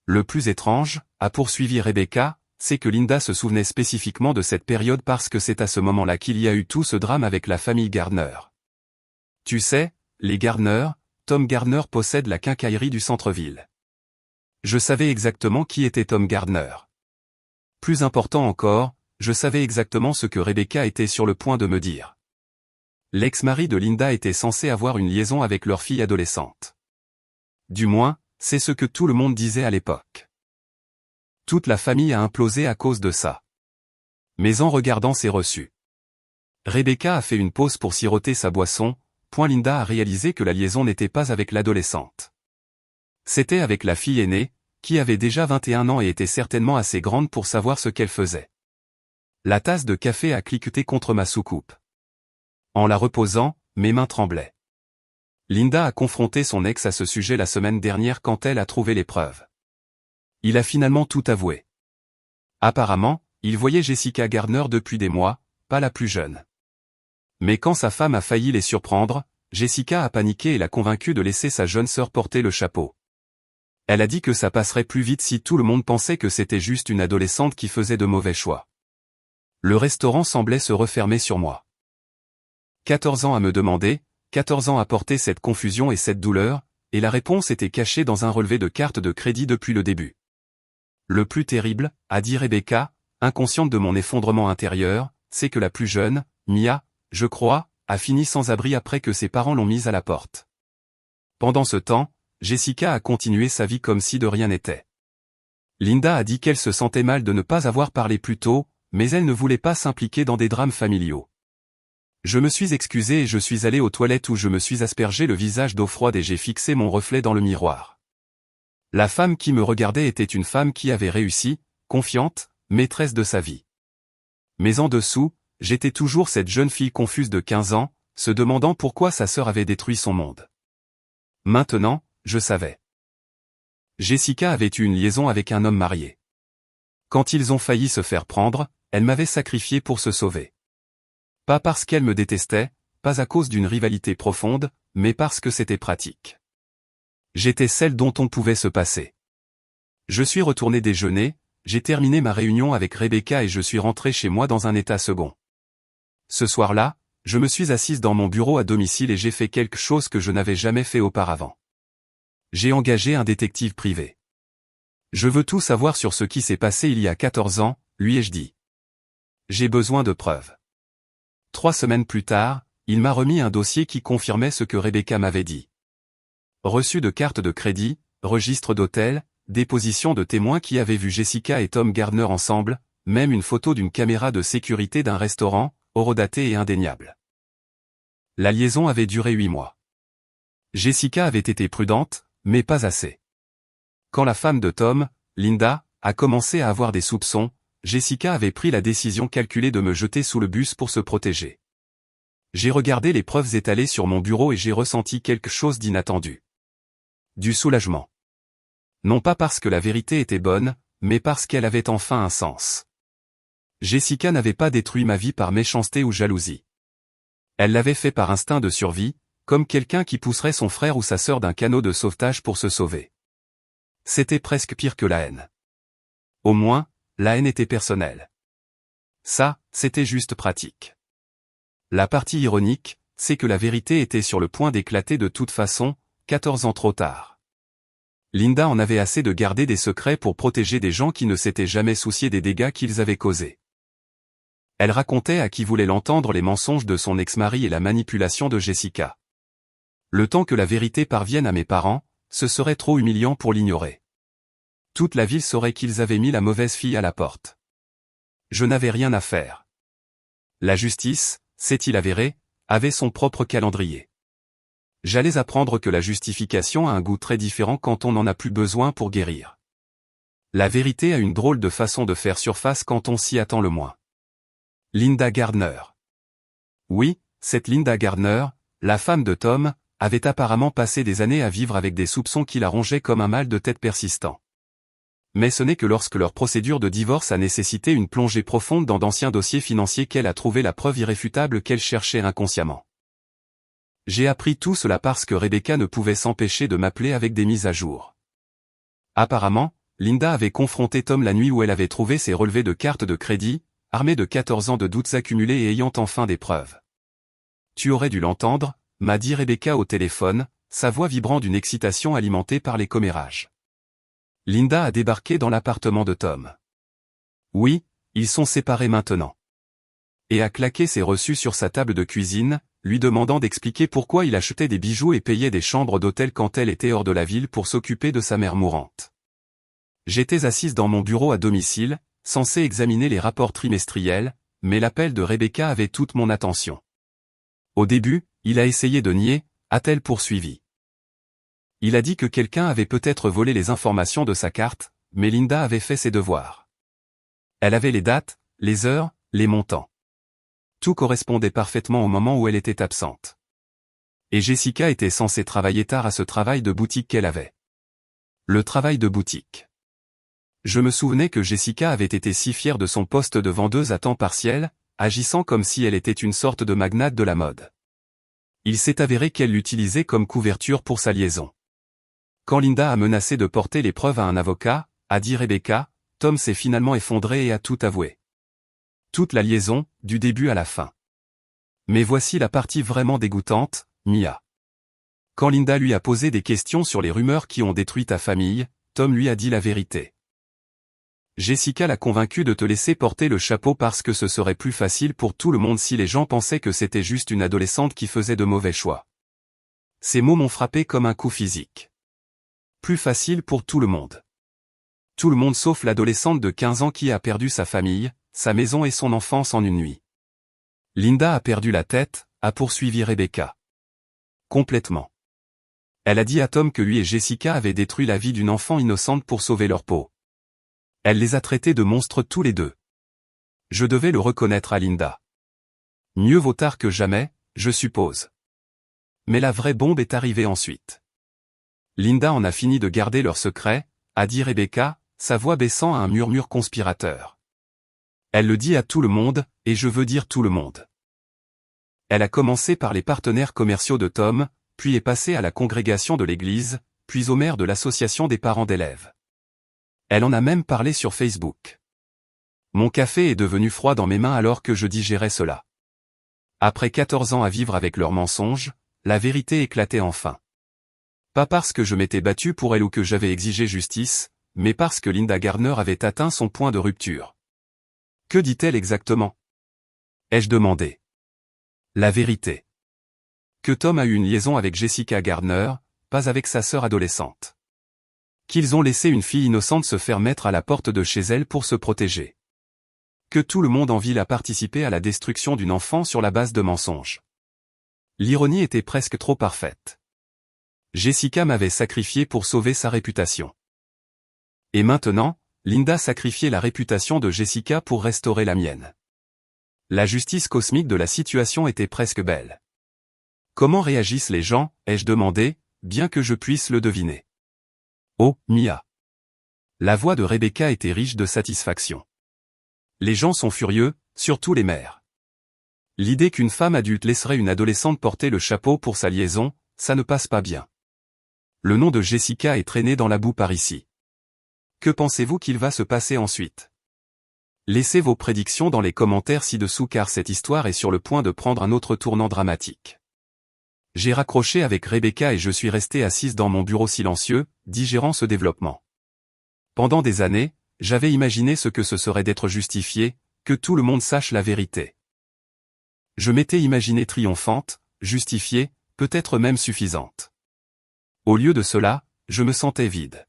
Le plus étrange, a poursuivi Rebecca, c'est que Linda se souvenait spécifiquement de cette période parce que c'est à ce moment-là qu'il y a eu tout ce drame avec la famille Gardner. Tu sais, les Gardner, Tom Gardner possède la quincaillerie du centre-ville. Je savais exactement qui était Tom Gardner. Plus important encore, je savais exactement ce que Rebecca était sur le point de me dire. L'ex-mari de Linda était censé avoir une liaison avec leur fille adolescente. Du moins, c'est ce que tout le monde disait à l'époque. Toute la famille a implosé à cause de ça. Mais en regardant ses reçus, Rebecca a fait une pause pour siroter sa boisson, Linda a réalisé que la liaison n'était pas avec l'adolescente. C'était avec la fille aînée, qui avait déjà 21 ans et était certainement assez grande pour savoir ce qu'elle faisait. La tasse de café a cliqueté contre ma soucoupe. En la reposant, mes mains tremblaient. Linda a confronté son ex à ce sujet la semaine dernière quand elle a trouvé les preuves. Il a finalement tout avoué. Apparemment, il voyait Jessica Gardner depuis des mois, pas la plus jeune. Mais quand sa femme a failli les surprendre, Jessica a paniqué et l'a convaincue de laisser sa jeune sœur porter le chapeau. Elle a dit que ça passerait plus vite si tout le monde pensait que c'était juste une adolescente qui faisait de mauvais choix. Le restaurant semblait se refermer sur moi. 14 ans à me demander, 14 ans à porter cette confusion et cette douleur, et la réponse était cachée dans un relevé de carte de crédit depuis le début. Le plus terrible, a dit Rebecca, inconsciente de mon effondrement intérieur, c'est que la plus jeune, Mia, je crois, a fini sans abri après que ses parents l'ont mise à la porte. Pendant ce temps, Jessica a continué sa vie comme si de rien n'était. Linda a dit qu'elle se sentait mal de ne pas avoir parlé plus tôt, mais elle ne voulait pas s'impliquer dans des drames familiaux. Je me suis excusé et je suis allé aux toilettes où je me suis aspergé le visage d'eau froide et j'ai fixé mon reflet dans le miroir. La femme qui me regardait était une femme qui avait réussi, confiante, maîtresse de sa vie. Mais en dessous, j'étais toujours cette jeune fille confuse de 15 ans, se demandant pourquoi sa sœur avait détruit son monde. Maintenant, je savais. Jessica avait eu une liaison avec un homme marié. Quand ils ont failli se faire prendre, elle m'avait sacrifié pour se sauver. Pas parce qu'elle me détestait, pas à cause d'une rivalité profonde, mais parce que c'était pratique. J'étais celle dont on pouvait se passer. Je suis retourné déjeuner, j'ai terminé ma réunion avec Rebecca et je suis rentré chez moi dans un état second. Ce soir-là, je me suis assise dans mon bureau à domicile et j'ai fait quelque chose que je n'avais jamais fait auparavant. J'ai engagé un détective privé. Je veux tout savoir sur ce qui s'est passé il y a 14 ans, lui ai-je dit. J'ai besoin de preuves. 3 semaines plus tard, il m'a remis un dossier qui confirmait ce que Rebecca m'avait dit. Reçu de cartes de crédit, registre d'hôtel, déposition de témoins qui avaient vu Jessica et Tom Gardner ensemble, même une photo d'une caméra de sécurité d'un restaurant, horodatée et indéniable. La liaison avait duré 8 mois. Jessica avait été prudente, mais pas assez. Quand la femme de Tom, Linda, a commencé à avoir des soupçons, Jessica avait pris la décision calculée de me jeter sous le bus pour se protéger. J'ai regardé les preuves étalées sur mon bureau et j'ai ressenti quelque chose d'inattendu. Du soulagement. Non pas parce que la vérité était bonne, mais parce qu'elle avait enfin un sens. Jessica n'avait pas détruit ma vie par méchanceté ou jalousie. Elle l'avait fait par instinct de survie, comme quelqu'un qui pousserait son frère ou sa sœur d'un canot de sauvetage pour se sauver. C'était presque pire que la haine. Au moins, la haine était personnelle. Ça, c'était juste pratique. La partie ironique, c'est que la vérité était sur le point d'éclater de toute façon, 14 ans trop tard. Linda en avait assez de garder des secrets pour protéger des gens qui ne s'étaient jamais souciés des dégâts qu'ils avaient causés. Elle racontait à qui voulait l'entendre les mensonges de son ex-mari et la manipulation de Jessica. Le temps que la vérité parvienne à mes parents, ce serait trop humiliant pour l'ignorer. Toute la ville saurait qu'ils avaient mis la mauvaise fille à la porte. Je n'avais rien à faire. La justice, s'est-il avéré, avait son propre calendrier. J'allais apprendre que la justification a un goût très différent quand on n'en a plus besoin pour guérir. La vérité a une drôle de façon de faire surface quand on s'y attend le moins. Linda Gardner. Oui, cette Linda Gardner, la femme de Tom, avait apparemment passé des années à vivre avec des soupçons qui la rongeaient comme un mal de tête persistant. Mais ce n'est que lorsque leur procédure de divorce a nécessité une plongée profonde dans d'anciens dossiers financiers qu'elle a trouvé la preuve irréfutable qu'elle cherchait inconsciemment. J'ai appris tout cela parce que Rebecca ne pouvait s'empêcher de m'appeler avec des mises à jour. Apparemment, Linda avait confronté Tom la nuit où elle avait trouvé ses relevés de cartes de crédit, armée de 14 ans de doutes accumulés et ayant enfin des preuves. Tu aurais dû l'entendre, m'a dit Rebecca au téléphone, sa voix vibrant d'une excitation alimentée par les commérages. Linda a débarqué dans l'appartement de Tom. Oui, ils sont séparés maintenant. Et a claqué ses reçus sur sa table de cuisine, lui demandant d'expliquer pourquoi il achetait des bijoux et payait des chambres d'hôtel quand elle était hors de la ville pour s'occuper de sa mère mourante. J'étais assise dans mon bureau à domicile, censé examiner les rapports trimestriels, mais l'appel de Rebecca avait toute mon attention. Au début, il a essayé de nier, a-t-elle poursuivi. Il a dit que quelqu'un avait peut-être volé les informations de sa carte, mais Linda avait fait ses devoirs. Elle avait les dates, les heures, les montants. Tout correspondait parfaitement au moment où elle était absente. Et Jessica était censée travailler tard à ce travail de boutique qu'elle avait. Le travail de boutique. Je me souvenais que Jessica avait été si fière de son poste de vendeuse à temps partiel, agissant comme si elle était une sorte de magnate de la mode. Il s'est avéré qu'elle l'utilisait comme couverture pour sa liaison. Quand Linda a menacé de porter les preuves à un avocat, a dit Rebecca, Tom s'est finalement effondré et a tout avoué. Toute la liaison, du début à la fin. Mais voici la partie vraiment dégoûtante, Mia. Quand Linda lui a posé des questions sur les rumeurs qui ont détruit ta famille, Tom lui a dit la vérité. Jessica l'a convaincu de te laisser porter le chapeau parce que ce serait plus facile pour tout le monde si les gens pensaient que c'était juste une adolescente qui faisait de mauvais choix. Ces mots m'ont frappé comme un coup physique. Plus facile pour tout le monde. Tout le monde sauf l'adolescente de 15 ans qui a perdu sa famille, sa maison et son enfance en une nuit. Linda a perdu la tête, a poursuivi Rebecca. Complètement. Elle a dit à Tom que lui et Jessica avaient détruit la vie d'une enfant innocente pour sauver leur peau. Elle les a traités de monstres tous les deux. Je devais le reconnaître à Linda. Mieux vaut tard que jamais, je suppose. Mais la vraie bombe est arrivée ensuite. Linda en a fini de garder leur secret, a dit Rebecca, sa voix baissant à un murmure conspirateur. Elle le dit à tout le monde, et je veux dire tout le monde. Elle a commencé par les partenaires commerciaux de Tom, puis est passée à la congrégation de l'église, puis au maire de l'association des parents d'élèves. Elle en a même parlé sur Facebook. Mon café est devenu froid dans mes mains alors que je digérais cela. Après 14 ans à vivre avec leurs mensonges, la vérité éclatait enfin. Pas parce que je m'étais battu pour elle ou que j'avais exigé justice, mais parce que Linda Gardner avait atteint son point de rupture. Que dit-elle exactement? Ai-je demandé. La vérité. Que Tom a eu une liaison avec Jessica Gardner, pas avec sa sœur adolescente. Qu'ils ont laissé une fille innocente se faire mettre à la porte de chez elle pour se protéger. Que tout le monde en ville a participé à la destruction d'une enfant sur la base de mensonges. L'ironie était presque trop parfaite. Jessica m'avait sacrifié pour sauver sa réputation. Et maintenant, Linda sacrifiait la réputation de Jessica pour restaurer la mienne. La justice cosmique de la situation était presque belle. Comment réagissent les gens, ai-je demandé, bien que je puisse le deviner. Oh, Mia. La voix de Rebecca était riche de satisfaction. Les gens sont furieux, surtout les mères. L'idée qu'une femme adulte laisserait une adolescente porter le chapeau pour sa liaison, ça ne passe pas bien. Le nom de Jessica est traîné dans la boue par ici. Que pensez-vous qu'il va se passer ensuite? Laissez vos prédictions dans les commentaires ci-dessous car cette histoire est sur le point de prendre un autre tournant dramatique. J'ai raccroché avec Rebecca et je suis resté assise dans mon bureau silencieux, digérant ce développement. Pendant des années, j'avais imaginé ce que ce serait d'être justifié, que tout le monde sache la vérité. Je m'étais imaginé triomphante, justifiée, peut-être même suffisante. Au lieu de cela, je me sentais vide.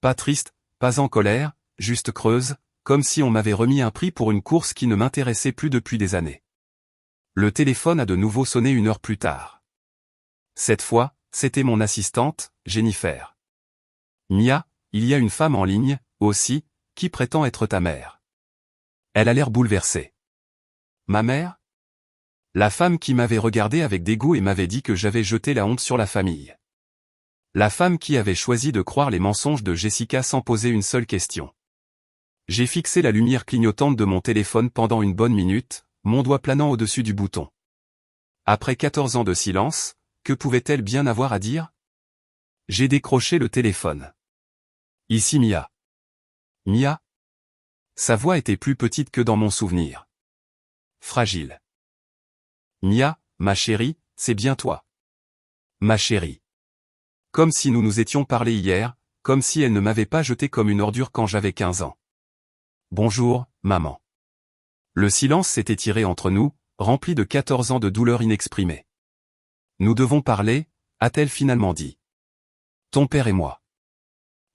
Pas triste, pas en colère, juste creuse, comme si on m'avait remis un prix pour une course qui ne m'intéressait plus depuis des années. Le téléphone a de nouveau sonné 1 heure plus tard. Cette fois, c'était mon assistante, Jennifer. Mia, il y a une femme en ligne, aussi, qui prétend être ta mère. Elle a l'air bouleversée. Ma mère? La femme qui m'avait regardé avec dégoût et m'avait dit que j'avais jeté la honte sur la famille. La femme qui avait choisi de croire les mensonges de Jessica sans poser une seule question. J'ai fixé la lumière clignotante de mon téléphone pendant une bonne minute, mon doigt planant au-dessus du bouton. Après 14 ans de silence, que pouvait-elle bien avoir à dire? J'ai décroché le téléphone. Ici Mia. Mia? Sa voix était plus petite que dans mon souvenir. Fragile. Mia, ma chérie, c'est bien toi. Ma chérie. Comme si nous nous étions parlé hier, comme si elle ne m'avait pas jeté comme une ordure quand j'avais 15 ans. Bonjour, maman. Le silence s'est étiré entre nous, rempli de 14 ans de douleur inexprimée. Nous devons parler, a-t-elle finalement dit. Ton père et moi.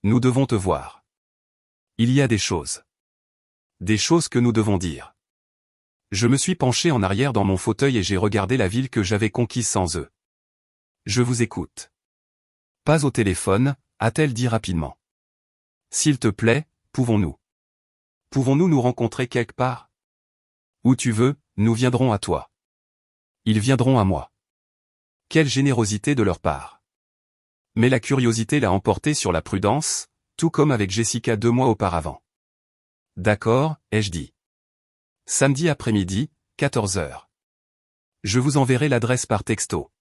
Nous devons te voir. Il y a des choses. Des choses que nous devons dire. Je me suis penché en arrière dans mon fauteuil et j'ai regardé la ville que j'avais conquise sans eux. Je vous écoute. Pas au téléphone, a-t-elle dit rapidement. S'il te plaît, pouvons-nous nous rencontrer quelque part? Où tu veux, nous viendrons à toi. Ils viendront à moi. Quelle générosité de leur part. Mais la curiosité l'a emporté sur la prudence, tout comme avec Jessica 2 mois auparavant. D'accord, ai-je dit. Samedi après-midi, 14 heures. Je vous enverrai l'adresse par texto.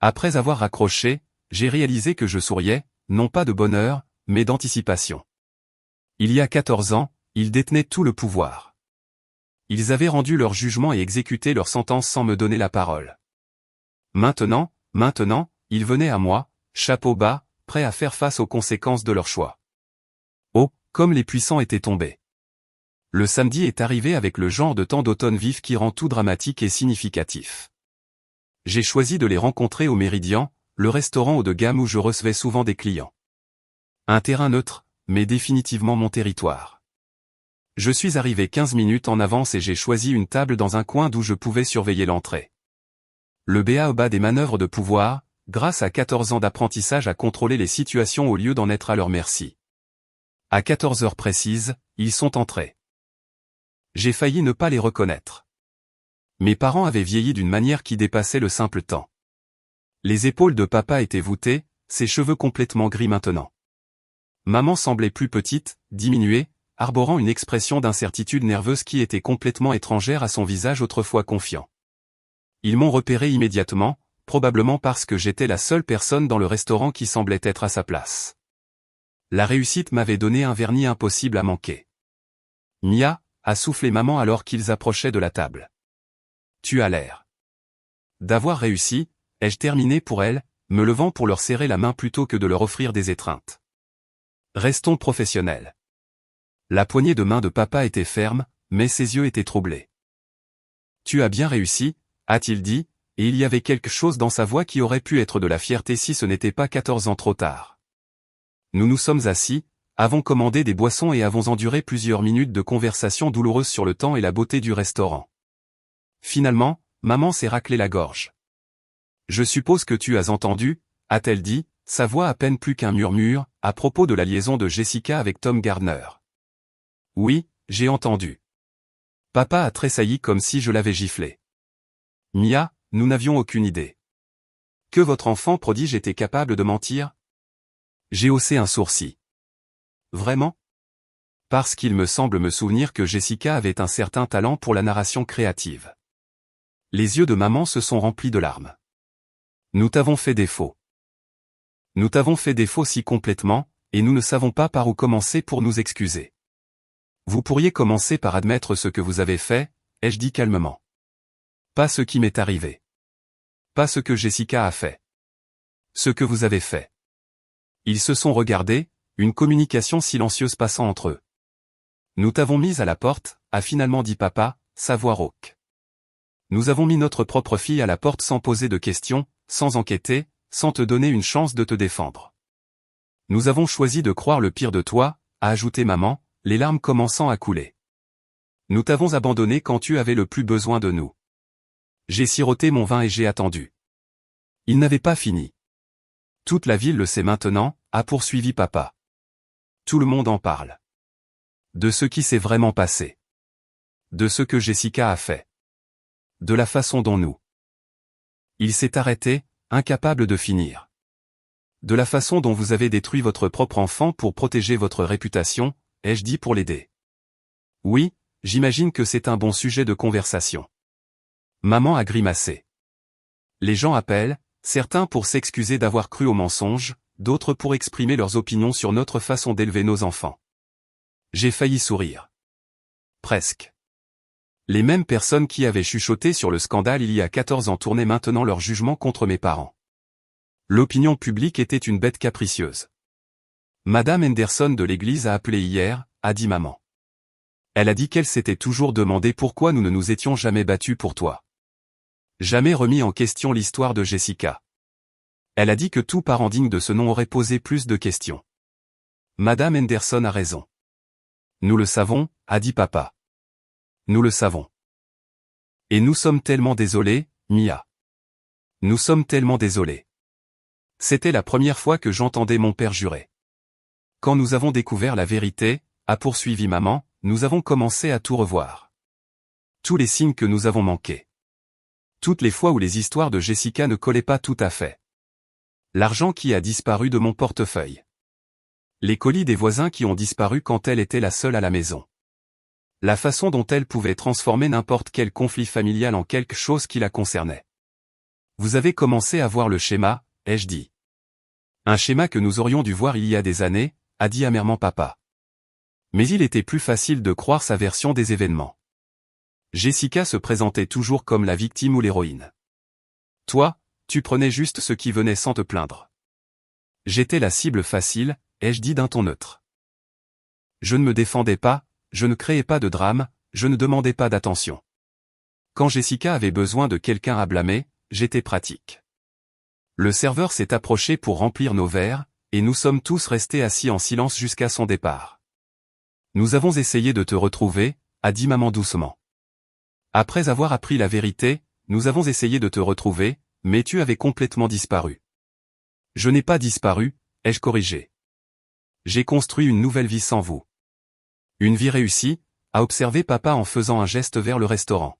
Après avoir raccroché, j'ai réalisé que je souriais, non pas de bonheur, mais d'anticipation. Il y a 14 ans, ils détenaient tout le pouvoir. Ils avaient rendu leur jugement et exécuté leur sentence sans me donner la parole. Maintenant, ils venaient à moi, chapeau bas, prêts à faire face aux conséquences de leur choix. Oh, comme les puissants étaient tombés. Le samedi est arrivé avec le genre de temps d'automne vif qui rend tout dramatique et significatif. J'ai choisi de les rencontrer au Méridien, le restaurant haut de gamme où je recevais souvent des clients. Un terrain neutre, mais définitivement mon territoire. Je suis arrivé 15 minutes en avance et j'ai choisi une table dans un coin d'où je pouvais surveiller l'entrée. Le b.a.-ba des manœuvres de pouvoir, grâce à 14 ans d'apprentissage à contrôler les situations au lieu d'en être à leur merci. À 14 heures précises, ils sont entrés. J'ai failli ne pas les reconnaître. Mes parents avaient vieilli d'une manière qui dépassait le simple temps. Les épaules de papa étaient voûtées, ses cheveux complètement gris maintenant. Maman semblait plus petite, diminuée, arborant une expression d'incertitude nerveuse qui était complètement étrangère à son visage autrefois confiant. Ils m'ont repéré immédiatement, probablement parce que j'étais la seule personne dans le restaurant qui semblait être à sa place. La réussite m'avait donné un vernis impossible à manquer. Mia, a soufflé maman alors qu'ils approchaient de la table. Tu as l'air d'avoir réussi, ai-je terminé pour elle, me levant pour leur serrer la main plutôt que de leur offrir des étreintes. Restons professionnels. La poignée de main de papa était ferme, mais ses yeux étaient troublés. Tu as bien réussi, a-t-il dit, et il y avait quelque chose dans sa voix qui aurait pu être de la fierté si ce n'était pas 14 ans trop tard. Nous nous sommes assis, avons commandé des boissons et avons enduré plusieurs minutes de conversation douloureuse sur le temps et la beauté du restaurant. Finalement, maman s'est raclé la gorge. Je suppose que tu as entendu, a-t-elle dit, sa voix à peine plus qu'un murmure, à propos de la liaison de Jessica avec Tom Gardner. Oui, j'ai entendu. Papa a tressailli comme si je l'avais giflé. Mia, nous n'avions aucune idée. Que votre enfant prodige était capable de mentir? J'ai haussé un sourcil. Vraiment? Parce qu'il me semble me souvenir que Jessica avait un certain talent pour la narration créative. Les yeux de maman se sont remplis de larmes. Nous t'avons fait défaut. Nous t'avons fait défaut si complètement, et nous ne savons pas par où commencer pour nous excuser. Vous pourriez commencer par admettre ce que vous avez fait, ai-je dit calmement. Pas ce qui m'est arrivé. Pas ce que Jessica a fait. Ce que vous avez fait. Ils se sont regardés, une communication silencieuse passant entre eux. Nous t'avons mise à la porte, a finalement dit papa, sa voix rauque. Nous avons mis notre propre fille à la porte sans poser de questions, sans enquêter, sans te donner une chance de te défendre. Nous avons choisi de croire le pire de toi, a ajouté maman, les larmes commençant à couler. Nous t'avons abandonné quand tu avais le plus besoin de nous. J'ai siroté mon vin et j'ai attendu. Il n'avait pas fini. Toute la ville le sait maintenant, a poursuivi papa. Tout le monde en parle. De ce qui s'est vraiment passé. De ce que Jessica a fait. De la façon dont nous. Il s'est arrêté, incapable de finir. De la façon dont vous avez détruit votre propre enfant pour protéger votre réputation, ai-je dit pour l'aider. Oui, j'imagine que c'est un bon sujet de conversation. Maman a grimacé. Les gens appellent, certains pour s'excuser d'avoir cru au mensonge, d'autres pour exprimer leurs opinions sur notre façon d'élever nos enfants. J'ai failli sourire. Presque. Les mêmes personnes qui avaient chuchoté sur le scandale il y a 14 ans tournaient maintenant leur jugement contre mes parents. L'opinion publique était une bête capricieuse. Madame Henderson de l'église a appelé hier, a dit maman. Elle a dit qu'elle s'était toujours demandé pourquoi nous ne nous étions jamais battus pour toi. Jamais remis en question l'histoire de Jessica. Elle a dit que tout parent digne de ce nom aurait posé plus de questions. Madame Henderson a raison. Nous le savons, a dit papa. Nous le savons. Et nous sommes tellement désolés, Mia. Nous sommes tellement désolés. C'était la première fois que j'entendais mon père jurer. Quand nous avons découvert la vérité, a poursuivi maman, nous avons commencé à tout revoir. Tous les signes que nous avons manqués. Toutes les fois où les histoires de Jessica ne collaient pas tout à fait. L'argent qui a disparu de mon portefeuille. Les colis des voisins qui ont disparu quand elle était la seule à la maison. La façon dont elle pouvait transformer n'importe quel conflit familial en quelque chose qui la concernait. Vous avez commencé à voir le schéma, ai-je dit. Un schéma que nous aurions dû voir il y a des années, a dit amèrement papa. Mais il était plus facile de croire sa version des événements. Jessica se présentait toujours comme la victime ou l'héroïne. Toi, tu prenais juste ce qui venait sans te plaindre. J'étais la cible facile, ai-je dit d'un ton neutre. Je ne me défendais pas, je ne créais pas de drame, je ne demandais pas d'attention. Quand Jessica avait besoin de quelqu'un à blâmer, j'étais pratique. Le serveur s'est approché pour remplir nos verres, et nous sommes tous restés assis en silence jusqu'à son départ. Nous avons essayé de te retrouver, a dit maman doucement. Après avoir appris la vérité, nous avons essayé de te retrouver, mais tu avais complètement disparu. Je n'ai pas disparu, ai-je corrigé. J'ai construit une nouvelle vie sans vous. Une vie réussie, a observé papa en faisant un geste vers le restaurant.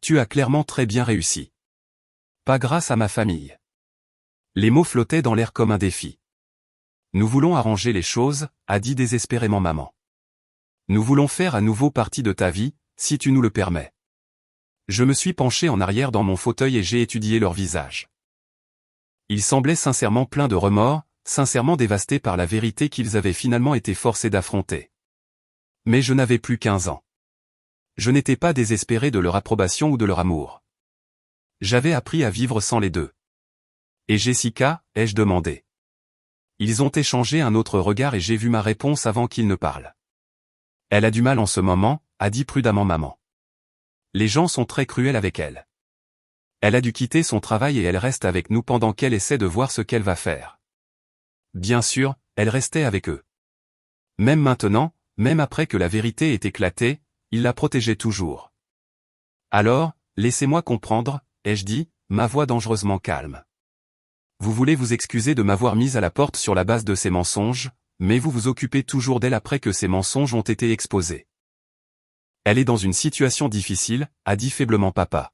Tu as clairement très bien réussi. Pas grâce à ma famille. Les mots flottaient dans l'air comme un défi. Nous voulons arranger les choses, a dit désespérément maman. Nous voulons faire à nouveau partie de ta vie, si tu nous le permets. Je me suis penché en arrière dans mon fauteuil et j'ai étudié leur visage. Ils semblaient sincèrement pleins de remords, sincèrement dévastés par la vérité qu'ils avaient finalement été forcés d'affronter. Mais je n'avais plus 15 ans. Je n'étais pas désespéré de leur approbation ou de leur amour. J'avais appris à vivre sans les deux. Et Jessica, ai-je demandé. Ils ont échangé un autre regard et j'ai vu ma réponse avant qu'ils ne parlent. Elle a du mal en ce moment, a dit prudemment maman. Les gens sont très cruels avec elle. Elle a dû quitter son travail et elle reste avec nous pendant qu'elle essaie de voir ce qu'elle va faire. Bien sûr, elle restait avec eux. Même maintenant, même après que la vérité ait éclaté, il la protégeait toujours. Alors, laissez-moi comprendre, ai-je dit, ma voix dangereusement calme. Vous voulez vous excuser de m'avoir mise à la porte sur la base de ces mensonges, mais vous vous occupez toujours d'elle après que ces mensonges ont été exposés. Elle est dans une situation difficile, a dit faiblement papa.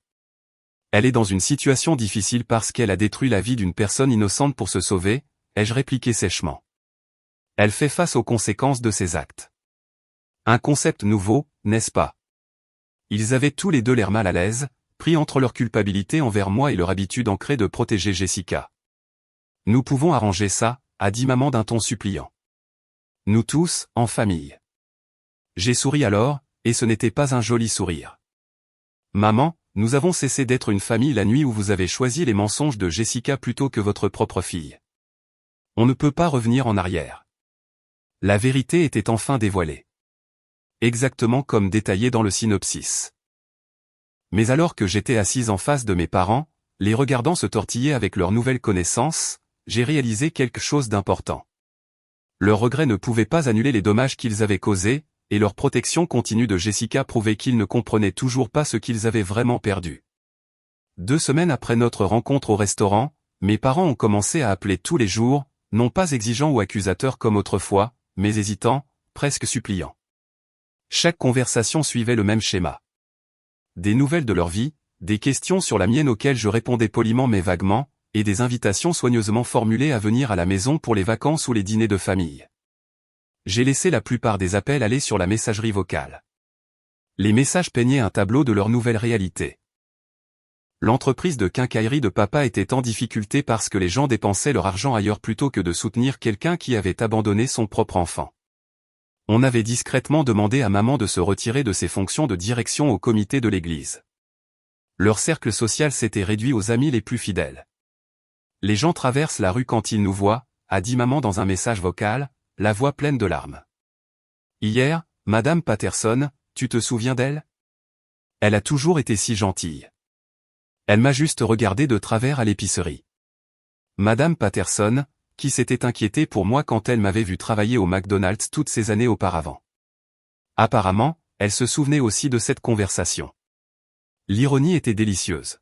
Elle est dans une situation difficile parce qu'elle a détruit la vie d'une personne innocente pour se sauver, ai-je répliqué sèchement. Elle fait face aux conséquences de ses actes. Un concept nouveau, n'est-ce pas? Ils avaient tous les deux l'air mal à l'aise, pris entre leur culpabilité envers moi et leur habitude ancrée de protéger Jessica. Nous pouvons arranger ça, a dit maman d'un ton suppliant. Nous tous, en famille. J'ai souri alors, et ce n'était pas un joli sourire. Maman, nous avons cessé d'être une famille la nuit où vous avez choisi les mensonges de Jessica plutôt que votre propre fille. On ne peut pas revenir en arrière. La vérité était enfin dévoilée. Exactement comme détaillé dans le synopsis. Mais alors que j'étais assise en face de mes parents, les regardant se tortiller avec leur nouvelle connaissance, j'ai réalisé quelque chose d'important. Leurs regrets ne pouvaient pas annuler les dommages qu'ils avaient causés, et leur protection continue de Jessica prouvait qu'ils ne comprenaient toujours pas ce qu'ils avaient vraiment perdu. 2 semaines après notre rencontre au restaurant, mes parents ont commencé à appeler tous les jours, non pas exigeants ou accusateurs comme autrefois, mais hésitants, presque suppliants. Chaque conversation suivait le même schéma. Des nouvelles de leur vie, des questions sur la mienne auxquelles je répondais poliment mais vaguement, et des invitations soigneusement formulées à venir à la maison pour les vacances ou les dîners de famille. J'ai laissé la plupart des appels aller sur la messagerie vocale. Les messages peignaient un tableau de leur nouvelle réalité. L'entreprise de quincaillerie de papa était en difficulté parce que les gens dépensaient leur argent ailleurs plutôt que de soutenir quelqu'un qui avait abandonné son propre enfant. On avait discrètement demandé à maman de se retirer de ses fonctions de direction au comité de l'église. Leur cercle social s'était réduit aux amis les plus fidèles. Les gens traversent la rue quand ils nous voient, a dit maman dans un message vocal, la voix pleine de larmes. Hier, Madame Patterson, tu te souviens d'elle? Elle a toujours été si gentille. Elle m'a juste regardé de travers à l'épicerie. Madame Patterson, qui s'était inquiétée pour moi quand elle m'avait vu travailler au McDonald's toutes ces années auparavant. Apparemment, elle se souvenait aussi de cette conversation. L'ironie était délicieuse.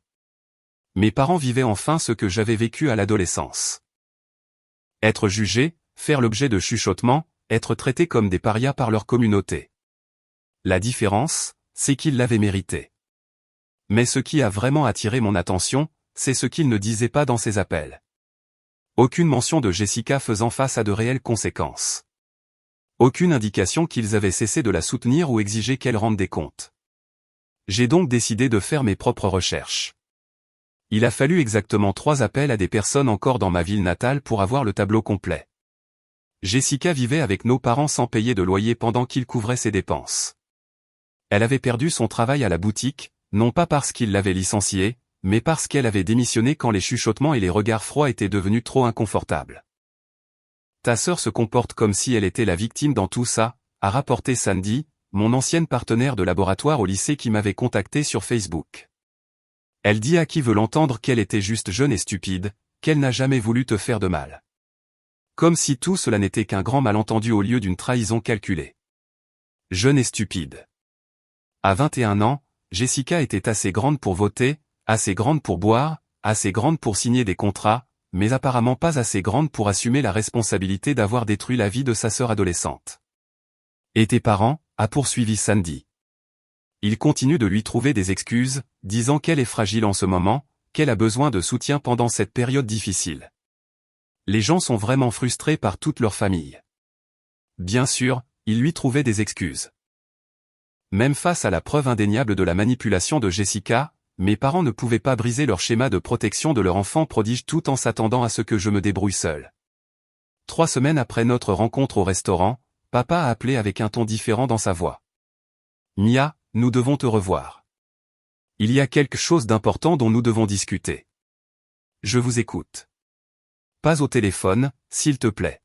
Mes parents vivaient enfin ce que j'avais vécu à l'adolescence. Être jugé, faire l'objet de chuchotements, être traité comme des parias par leur communauté. La différence, c'est qu'ils l'avaient mérité. Mais ce qui a vraiment attiré mon attention, c'est ce qu'ils ne disaient pas dans ces appels. Aucune mention de Jessica faisant face à de réelles conséquences. Aucune indication qu'ils avaient cessé de la soutenir ou exiger qu'elle rende des comptes. J'ai donc décidé de faire mes propres recherches. Il a fallu exactement 3 appels à des personnes encore dans ma ville natale pour avoir le tableau complet. Jessica vivait avec nos parents sans payer de loyer pendant qu'ils couvraient ses dépenses. Elle avait perdu son travail à la boutique, non pas parce qu'ils l'avaient licenciée, mais parce qu'elle avait démissionné quand les chuchotements et les regards froids étaient devenus trop inconfortables. Ta sœur se comporte comme si elle était la victime dans tout ça, a rapporté Sandy, mon ancienne partenaire de laboratoire au lycée qui m'avait contacté sur Facebook. Elle dit à qui veut l'entendre qu'elle était juste jeune et stupide, qu'elle n'a jamais voulu te faire de mal. Comme si tout cela n'était qu'un grand malentendu au lieu d'une trahison calculée. Jeune et stupide. À 21 ans, Jessica était assez grande pour voter, assez grande pour boire, assez grande pour signer des contrats, mais apparemment pas assez grande pour assumer la responsabilité d'avoir détruit la vie de sa sœur adolescente. Et tes parents, a poursuivi Sandy. Ils continuent de lui trouver des excuses, disant qu'elle est fragile en ce moment, qu'elle a besoin de soutien pendant cette période difficile. Les gens sont vraiment frustrés par toute leur famille. Bien sûr, ils lui trouvaient des excuses. Même face à la preuve indéniable de la manipulation de Jessica, mes parents ne pouvaient pas briser leur schéma de protection de leur enfant prodige tout en s'attendant à ce que je me débrouille seul. 3 semaines après notre rencontre au restaurant, papa a appelé avec un ton différent dans sa voix. Mia, nous devons te revoir. Il y a quelque chose d'important dont nous devons discuter. Je vous écoute. Pas au téléphone, s'il te plaît.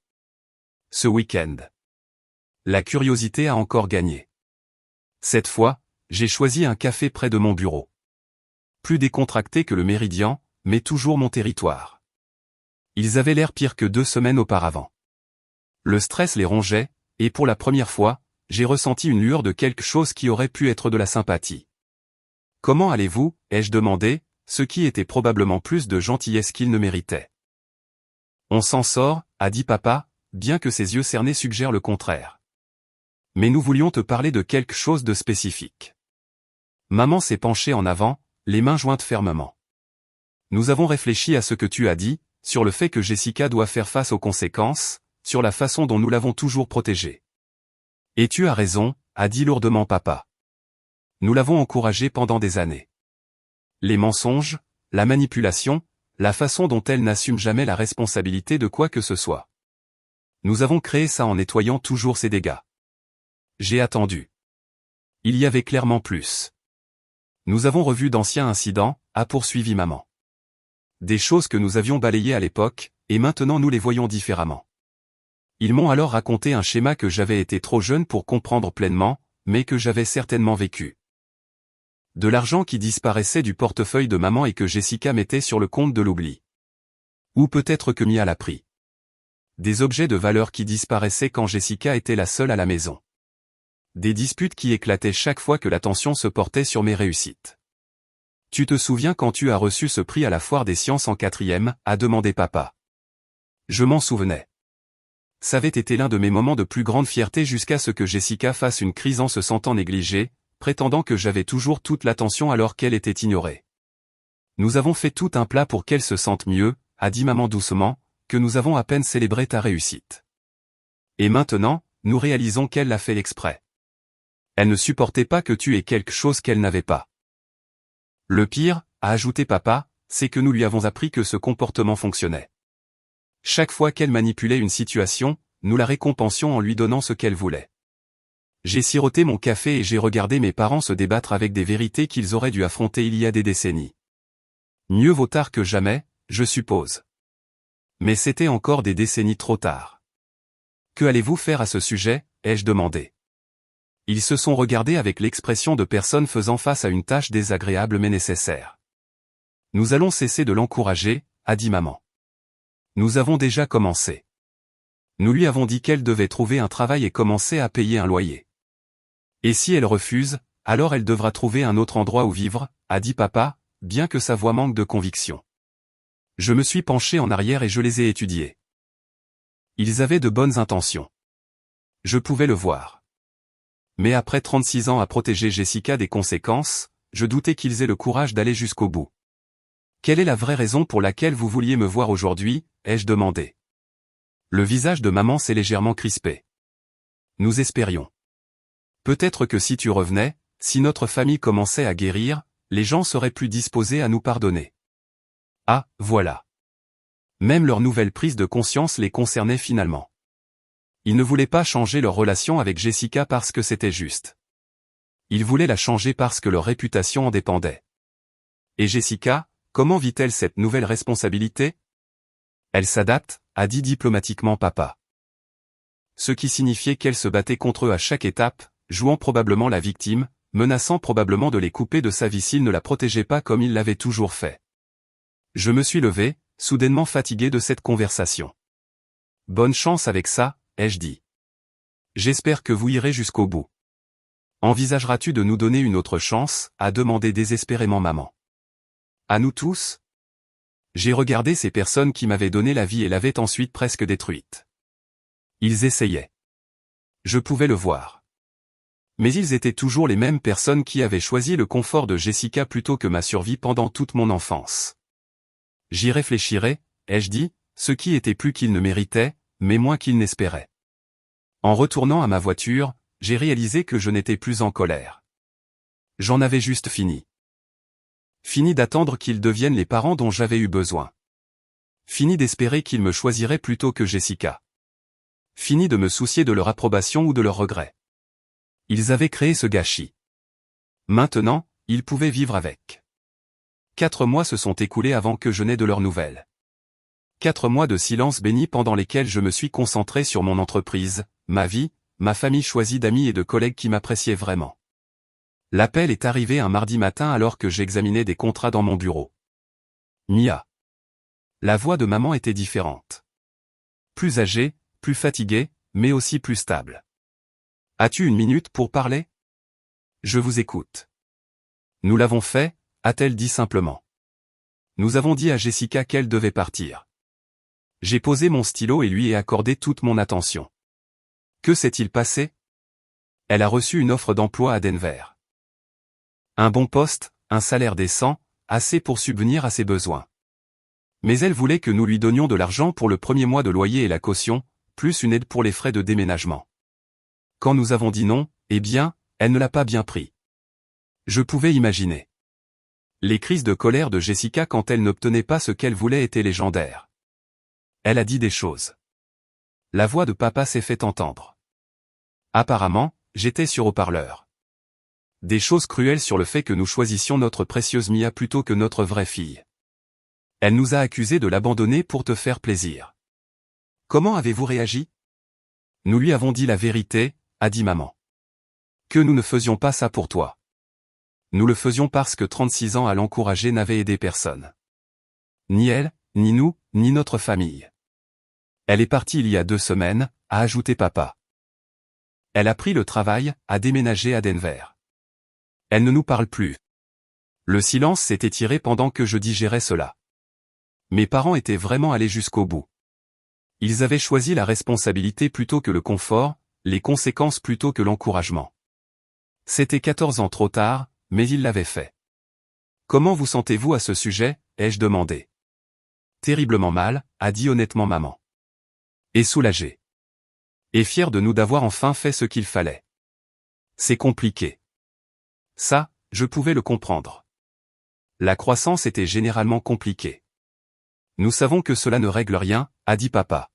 Ce week-end. La curiosité a encore gagné. Cette fois, j'ai choisi un café près de mon bureau. Plus décontracté que le Méridien, mais toujours mon territoire. Ils avaient l'air pire que 2 semaines auparavant. Le stress les rongeait, et pour la première fois, j'ai ressenti une lueur de quelque chose qui aurait pu être de la sympathie. Comment allez-vous, ai-je demandé, ce qui était probablement plus de gentillesse qu'il ne méritait. On s'en sort, a dit papa, bien que ses yeux cernés suggèrent le contraire. Mais nous voulions te parler de quelque chose de spécifique. Maman s'est penchée en avant, les mains jointes fermement. Nous avons réfléchi à ce que tu as dit, sur le fait que Jessica doit faire face aux conséquences, sur la façon dont nous l'avons toujours protégée. Et tu as raison, a dit lourdement papa. Nous l'avons encouragée pendant des années. Les mensonges, la manipulation, la façon dont elle n'assume jamais la responsabilité de quoi que ce soit. Nous avons créé ça en nettoyant toujours ses dégâts. J'ai attendu. Il y avait clairement plus. Nous avons revu d'anciens incidents, a poursuivi maman. Des choses que nous avions balayées à l'époque, et maintenant nous les voyons différemment. Ils m'ont alors raconté un schéma que j'avais été trop jeune pour comprendre pleinement, mais que j'avais certainement vécu. De l'argent qui disparaissait du portefeuille de maman et que Jessica mettait sur le compte de l'oubli. Ou peut-être que Mia l'a pris. des objets de valeur qui disparaissaient quand Jessica était la seule à la maison. Des disputes qui éclataient chaque fois que l'attention se portait sur mes réussites. Tu te souviens quand tu as reçu ce prix à la foire des sciences en 4e, a demandé papa. Je m'en souvenais. Ça avait été l'un de mes moments de plus grande fierté jusqu'à ce que Jessica fasse une crise en se sentant négligée, prétendant que j'avais toujours toute l'attention alors qu'elle était ignorée. Nous avons fait tout un plat pour qu'elle se sente mieux, a dit maman doucement, que nous avons à peine célébré ta réussite. Et maintenant, nous réalisons qu'elle l'a fait exprès. Elle ne supportait pas que tu aies quelque chose qu'elle n'avait pas. Le pire, a ajouté papa, c'est que nous lui avons appris que ce comportement fonctionnait. Chaque fois qu'elle manipulait une situation, nous la récompensions en lui donnant ce qu'elle voulait. J'ai siroté mon café et j'ai regardé mes parents se débattre avec des vérités qu'ils auraient dû affronter il y a des décennies. Mieux vaut tard que jamais, je suppose. Mais c'était encore des décennies trop tard. Que allez-vous faire à ce sujet, ai-je demandé. Ils se sont regardés avec l'expression de personnes faisant face à une tâche désagréable mais nécessaire. Nous allons cesser de l'encourager, a dit maman. Nous avons déjà commencé. Nous lui avons dit qu'elle devait trouver un travail et commencer à payer un loyer. Et si elle refuse, alors elle devra trouver un autre endroit où vivre, a dit papa, bien que sa voix manque de conviction. Je me suis penché en arrière et je les ai étudiés. Ils avaient de bonnes intentions. Je pouvais le voir. Mais après 36 ans à protéger Jessica des conséquences, je doutais qu'ils aient le courage d'aller jusqu'au bout. Quelle est la vraie raison pour laquelle vous vouliez me voir aujourd'hui, ai-je demandé. Le visage de maman s'est légèrement crispé. Nous espérions. Peut-être que si tu revenais, si notre famille commençait à guérir, les gens seraient plus disposés à nous pardonner. Ah, voilà. Même leur nouvelle prise de conscience les concernait finalement. Ils ne voulaient pas changer leur relation avec Jessica parce que c'était juste. Ils voulaient la changer parce que leur réputation en dépendait. Et Jessica, comment vit-elle cette nouvelle responsabilité? Elle s'adapte, a dit diplomatiquement papa. Ce qui signifiait qu'elle se battait contre eux à chaque étape, jouant probablement la victime, menaçant probablement de les couper de sa vie s'ils ne la protégeaient pas comme il l'avait toujours fait. Je me suis levé, soudainement fatigué de cette conversation. Bonne chance avec ça, ai-je dit. J'espère que vous irez jusqu'au bout. Envisageras-tu de nous donner une autre chance, a demandé désespérément maman. À nous tous? J'ai regardé ces personnes qui m'avaient donné la vie et l'avaient ensuite presque détruite. Ils essayaient. Je pouvais le voir. Mais ils étaient toujours les mêmes personnes qui avaient choisi le confort de Jessica plutôt que ma survie pendant toute mon enfance. J'y réfléchirai, ai-je dit, ce qui était plus qu'ils ne méritaient, mais moins qu'ils n'espéraient. En retournant à ma voiture, j'ai réalisé que je n'étais plus en colère. J'en avais juste fini. Fini d'attendre qu'ils deviennent les parents dont j'avais eu besoin. Fini d'espérer qu'ils me choisiraient plutôt que Jessica. Fini de me soucier de leur approbation ou de leur regret. Ils avaient créé ce gâchis. Maintenant, ils pouvaient vivre avec. 4 mois se sont écoulés avant que je n'aie de leurs nouvelles. 4 mois de silence béni pendant lesquels je me suis concentré sur mon entreprise, ma vie, ma famille choisie d'amis et de collègues qui m'appréciaient vraiment. L'appel est arrivé un mardi matin alors que j'examinais des contrats dans mon bureau. Mia. La voix de maman était différente. Plus âgée, plus fatiguée, mais aussi plus stable. As-tu une minute pour parler? Je vous écoute. Nous l'avons fait, a-t-elle dit simplement. Nous avons dit à Jessica qu'elle devait partir. J'ai posé mon stylo et lui ai accordé toute mon attention. Que s'est-il passé? Elle a reçu une offre d'emploi à Denver. Un bon poste, un salaire décent, assez pour subvenir à ses besoins. Mais elle voulait que nous lui donnions de l'argent pour le premier mois de loyer et la caution, plus une aide pour les frais de déménagement. Quand nous avons dit non, eh bien, elle ne l'a pas bien pris. Je pouvais imaginer. Les crises de colère de Jessica quand elle n'obtenait pas ce qu'elle voulait étaient légendaires. Elle a dit des choses. La voix de papa s'est fait entendre. Apparemment, j'étais sur haut-parleur. Des choses cruelles sur le fait que nous choisissions notre précieuse Mia plutôt que notre vraie fille. Elle nous a accusés de l'abandonner pour te faire plaisir. Comment avez-vous réagi? Nous lui avons dit la vérité, a dit maman. Que nous ne faisions pas ça pour toi. Nous le faisions parce que 36 ans à l'encourager n'avait aidé personne. Ni elle, ni nous, ni notre famille. Elle est partie il y a 2 semaines, a ajouté papa. Elle a pris le travail, a déménagé à Denver. Elle ne nous parle plus. Le silence s'est étiré pendant que je digérais cela. Mes parents étaient vraiment allés jusqu'au bout. Ils avaient choisi la responsabilité plutôt que le confort, les conséquences plutôt que l'encouragement. C'était 14 ans trop tard, mais ils l'avaient fait. Comment vous sentez-vous à ce sujet, ai-je demandé. Terriblement mal, a dit honnêtement maman. Et soulagée. Et fière de nous d'avoir enfin fait ce qu'il fallait. C'est compliqué. Ça, je pouvais le comprendre. La croissance était généralement compliquée. Nous savons que cela ne règle rien, a dit papa.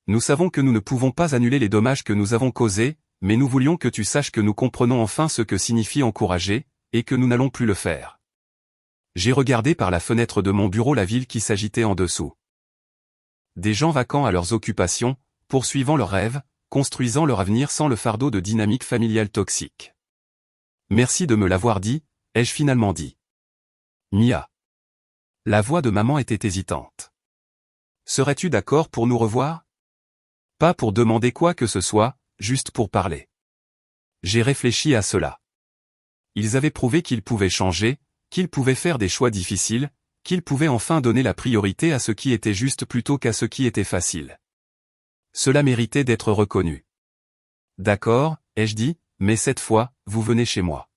Nous savons que nous ne pouvons pas annuler les dommages que nous avons causés, mais nous voulions que tu saches que nous comprenons enfin ce que signifie encourager, et que nous n'allons plus le faire. J'ai regardé par la fenêtre de mon bureau la ville qui s'agitait en dessous. Des gens vaquant à leurs occupations, poursuivant leurs rêves, construisant leur avenir sans le fardeau de dynamique familiale toxique. Merci de me l'avoir dit, ai-je finalement dit. Mia. La voix de maman était hésitante. Serais-tu d'accord pour nous revoir? Pas pour demander quoi que ce soit, juste pour parler. J'ai réfléchi à cela. Ils avaient prouvé qu'ils pouvaient changer, qu'ils pouvaient faire des choix difficiles, qu'ils pouvaient enfin donner la priorité à ce qui était juste plutôt qu'à ce qui était facile. Cela méritait d'être reconnu. D'accord, ai-je dit, mais cette fois, vous venez chez moi.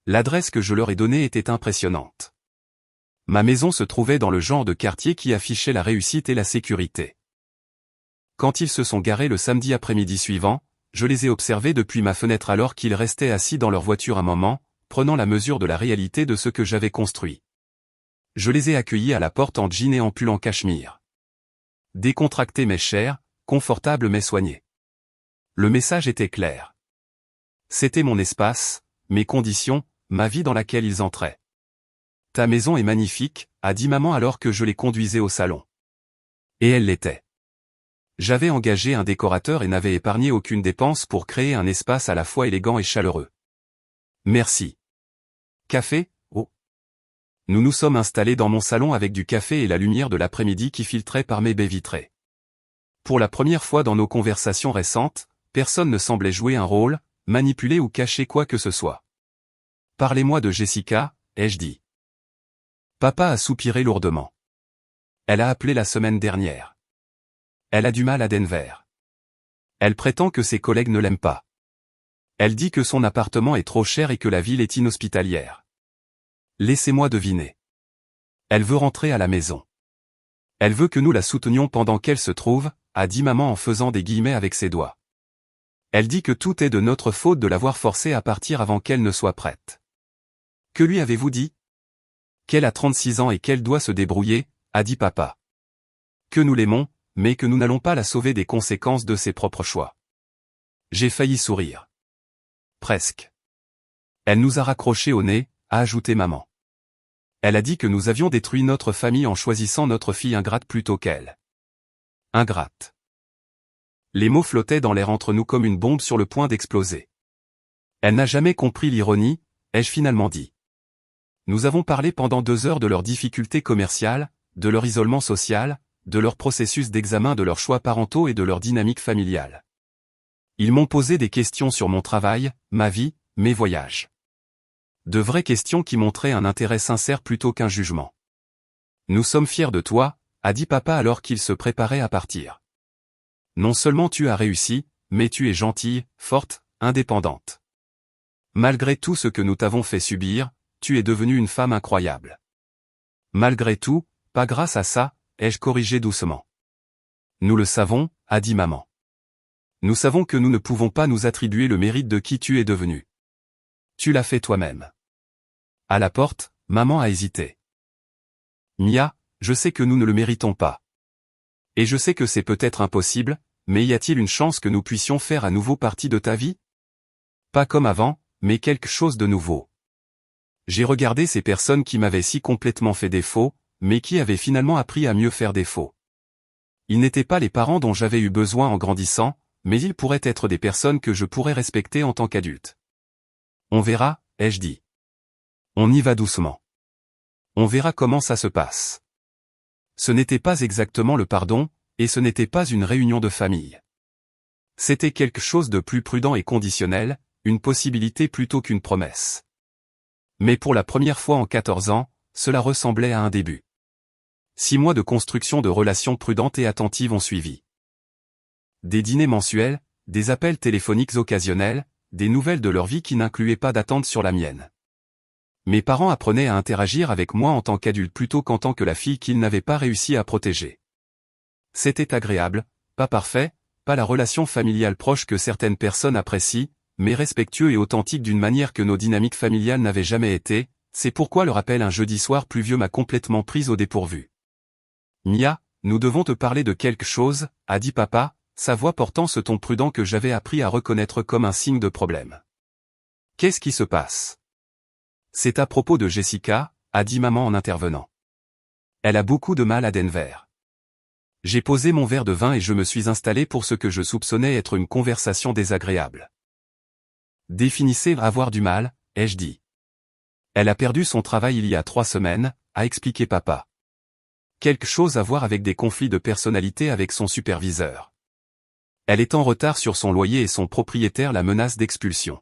L'adresse que je leur ai donnée était impressionnante. Ma maison se trouvait dans le genre de quartier qui affichait la réussite et la sécurité. Quand ils se sont garés le samedi après-midi suivant, je les ai observés depuis ma fenêtre alors qu'ils restaient assis dans leur voiture un moment, prenant la mesure de la réalité de ce que j'avais construit. Je les ai accueillis à la porte en jean et en pull en cachemire. Décontractés mais chers, confortables mais soignés. Le message était clair. C'était mon espace, mes conditions, ma vie dans laquelle ils entraient. Ta maison est magnifique, a dit maman alors que je les conduisais au salon. Et elle l'était. J'avais engagé un décorateur et n'avais épargné aucune dépense pour créer un espace à la fois élégant et chaleureux. Merci. Café, oh. Nous nous sommes installés dans mon salon avec du café et la lumière de l'après-midi qui filtrait par mes baies vitrées. Pour la première fois dans nos conversations récentes, personne ne semblait jouer un rôle, manipuler ou cacher quoi que ce soit. Parlez-moi de Jessica, ai-je dit. Papa a soupiré lourdement. Elle a appelé la semaine dernière. Elle a du mal à Denver. Elle prétend que ses collègues ne l'aiment pas. Elle dit que son appartement est trop cher et que la ville est inhospitalière. Laissez-moi deviner. Elle veut rentrer à la maison. Elle veut que nous la soutenions pendant qu'elle se trouve, a dit maman en faisant des guillemets avec ses doigts. Elle dit que tout est de notre faute de l'avoir forcée à partir avant qu'elle ne soit prête. Que lui avez-vous dit? Qu'elle a 36 ans et qu'elle doit se débrouiller, a dit papa. Que nous l'aimons, mais que nous n'allons pas la sauver des conséquences de ses propres choix. J'ai failli sourire. Presque. Elle nous a raccrochés au nez, a ajouté maman. Elle a dit que nous avions détruit notre famille en choisissant notre fille ingrate plutôt qu'elle. Ingrate. Les mots flottaient dans l'air entre nous comme une bombe sur le point d'exploser. Elle n'a jamais compris l'ironie, ai-je finalement dit. Nous avons parlé pendant 2 heures de leurs difficultés commerciales, de leur isolement social, de leur processus d'examen de leurs choix parentaux et de leur dynamique familiale. Ils m'ont posé des questions sur mon travail, ma vie, mes voyages. De vraies questions qui montraient un intérêt sincère plutôt qu'un jugement. Nous sommes fiers de toi, a dit papa alors qu'il se préparait à partir. Non seulement tu as réussi, mais tu es gentille, forte, indépendante. Malgré tout ce que nous t'avons fait subir, tu es devenue une femme incroyable. Malgré tout, pas grâce à ça, ai-je corrigé doucement. Nous le savons, a dit maman. Nous savons que nous ne pouvons pas nous attribuer le mérite de qui tu es devenue. Tu l'as fait toi-même. À la porte, maman a hésité. Mia, je sais que nous ne le méritons pas. Et je sais que c'est peut-être impossible, mais y a-t-il une chance que nous puissions faire à nouveau partie de ta vie? Pas comme avant, mais quelque chose de nouveau. J'ai regardé ces personnes qui m'avaient si complètement fait défaut, mais qui avaient finalement appris à mieux faire défaut. Ils n'étaient pas les parents dont j'avais eu besoin en grandissant, mais ils pourraient être des personnes que je pourrais respecter en tant qu'adulte. On verra, ai-je dit. On y va doucement. On verra comment ça se passe. Ce n'était pas exactement le pardon, et ce n'était pas une réunion de famille. C'était quelque chose de plus prudent et conditionnel, une possibilité plutôt qu'une promesse. Mais pour la première fois en 14 ans, cela ressemblait à un début. 6 mois de construction de relations prudentes et attentives ont suivi. Des dîners mensuels, des appels téléphoniques occasionnels, des nouvelles de leur vie qui n'incluaient pas d'attente sur la mienne. Mes parents apprenaient à interagir avec moi en tant qu'adulte plutôt qu'en tant que la fille qu'ils n'avaient pas réussi à protéger. C'était agréable, pas parfait, pas la relation familiale proche que certaines personnes apprécient, mais respectueux et authentique d'une manière que nos dynamiques familiales n'avaient jamais été. C'est pourquoi le rappel un jeudi soir pluvieux m'a complètement prise au dépourvu. Mia, nous devons te parler de quelque chose, a dit papa, sa voix portant ce ton prudent que j'avais appris à reconnaître comme un signe de problème. Qu'est-ce qui se passe? C'est à propos de Jessica, a dit maman en intervenant. Elle a beaucoup de mal à Denver. J'ai posé mon verre de vin et je me suis installé pour ce que je soupçonnais être une conversation désagréable. Définissez avoir du mal, ai-je dit. Elle a perdu son travail il y a 3 semaines, a expliqué papa. Quelque chose à voir avec des conflits de personnalité avec son superviseur. Elle est en retard sur son loyer et son propriétaire la menace d'expulsion.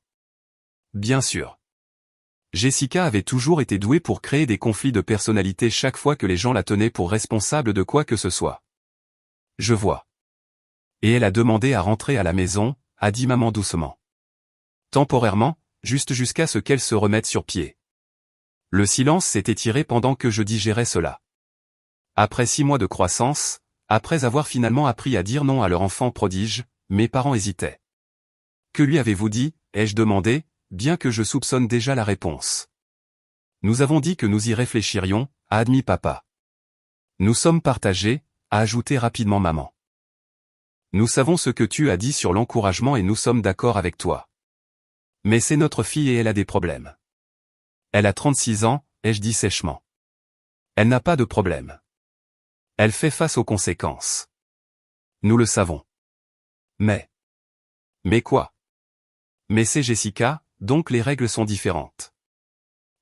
Bien sûr. Jessica avait toujours été douée pour créer des conflits de personnalité chaque fois que les gens la tenaient pour responsable de quoi que ce soit. Je vois. Et elle a demandé à rentrer à la maison, a dit maman doucement. Temporairement, juste jusqu'à ce qu'elle se remette sur pied. Le silence s'est étiré pendant que je digérais cela. Après 6 mois de croissance, après avoir finalement appris à dire non à leur enfant prodige, mes parents hésitaient. Que lui avez-vous dit, ai-je demandé, bien que je soupçonne déjà la réponse. Nous avons dit que nous y réfléchirions, a admis papa. Nous sommes partagés, a ajouté rapidement maman. Nous savons ce que tu as dit sur l'encouragement et nous sommes d'accord avec toi. Mais c'est notre fille et elle a des problèmes. Elle a 36 ans, ai-je dit sèchement. Elle n'a pas de problème. Elle fait face aux conséquences. Nous le savons. Mais quoi? Mais c'est Jessica, donc les règles sont différentes.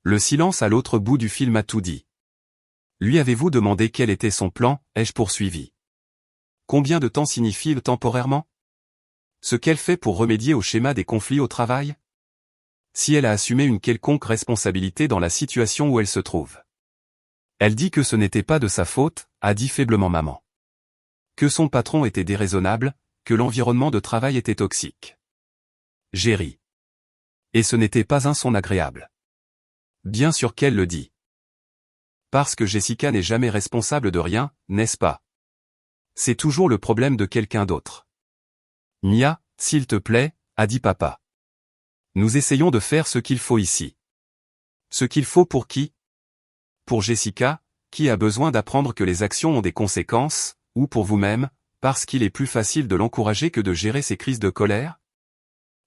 Le silence à l'autre bout du fil m'a tout dit. Lui avez-vous demandé quel était son plan, ai-je poursuivi. Combien de temps signifie temporairement? Ce qu'elle fait pour remédier au schéma des conflits au travail? Si elle a assumé une quelconque responsabilité dans la situation où elle se trouve. Elle dit que ce n'était pas de sa faute, a dit faiblement maman. Que son patron était déraisonnable, que l'environnement de travail était toxique. J'ai ri. Et ce n'était pas un son agréable. Bien sûr qu'elle le dit. Parce que Jessica n'est jamais responsable de rien, n'est-ce pas? C'est toujours le problème de quelqu'un d'autre. Mia, s'il te plaît, a dit papa. Nous essayons de faire ce qu'il faut ici. Ce qu'il faut pour qui? Pour Jessica, qui a besoin d'apprendre que les actions ont des conséquences, ou pour vous-même, parce qu'il est plus facile de l'encourager que de gérer ses crises de colère?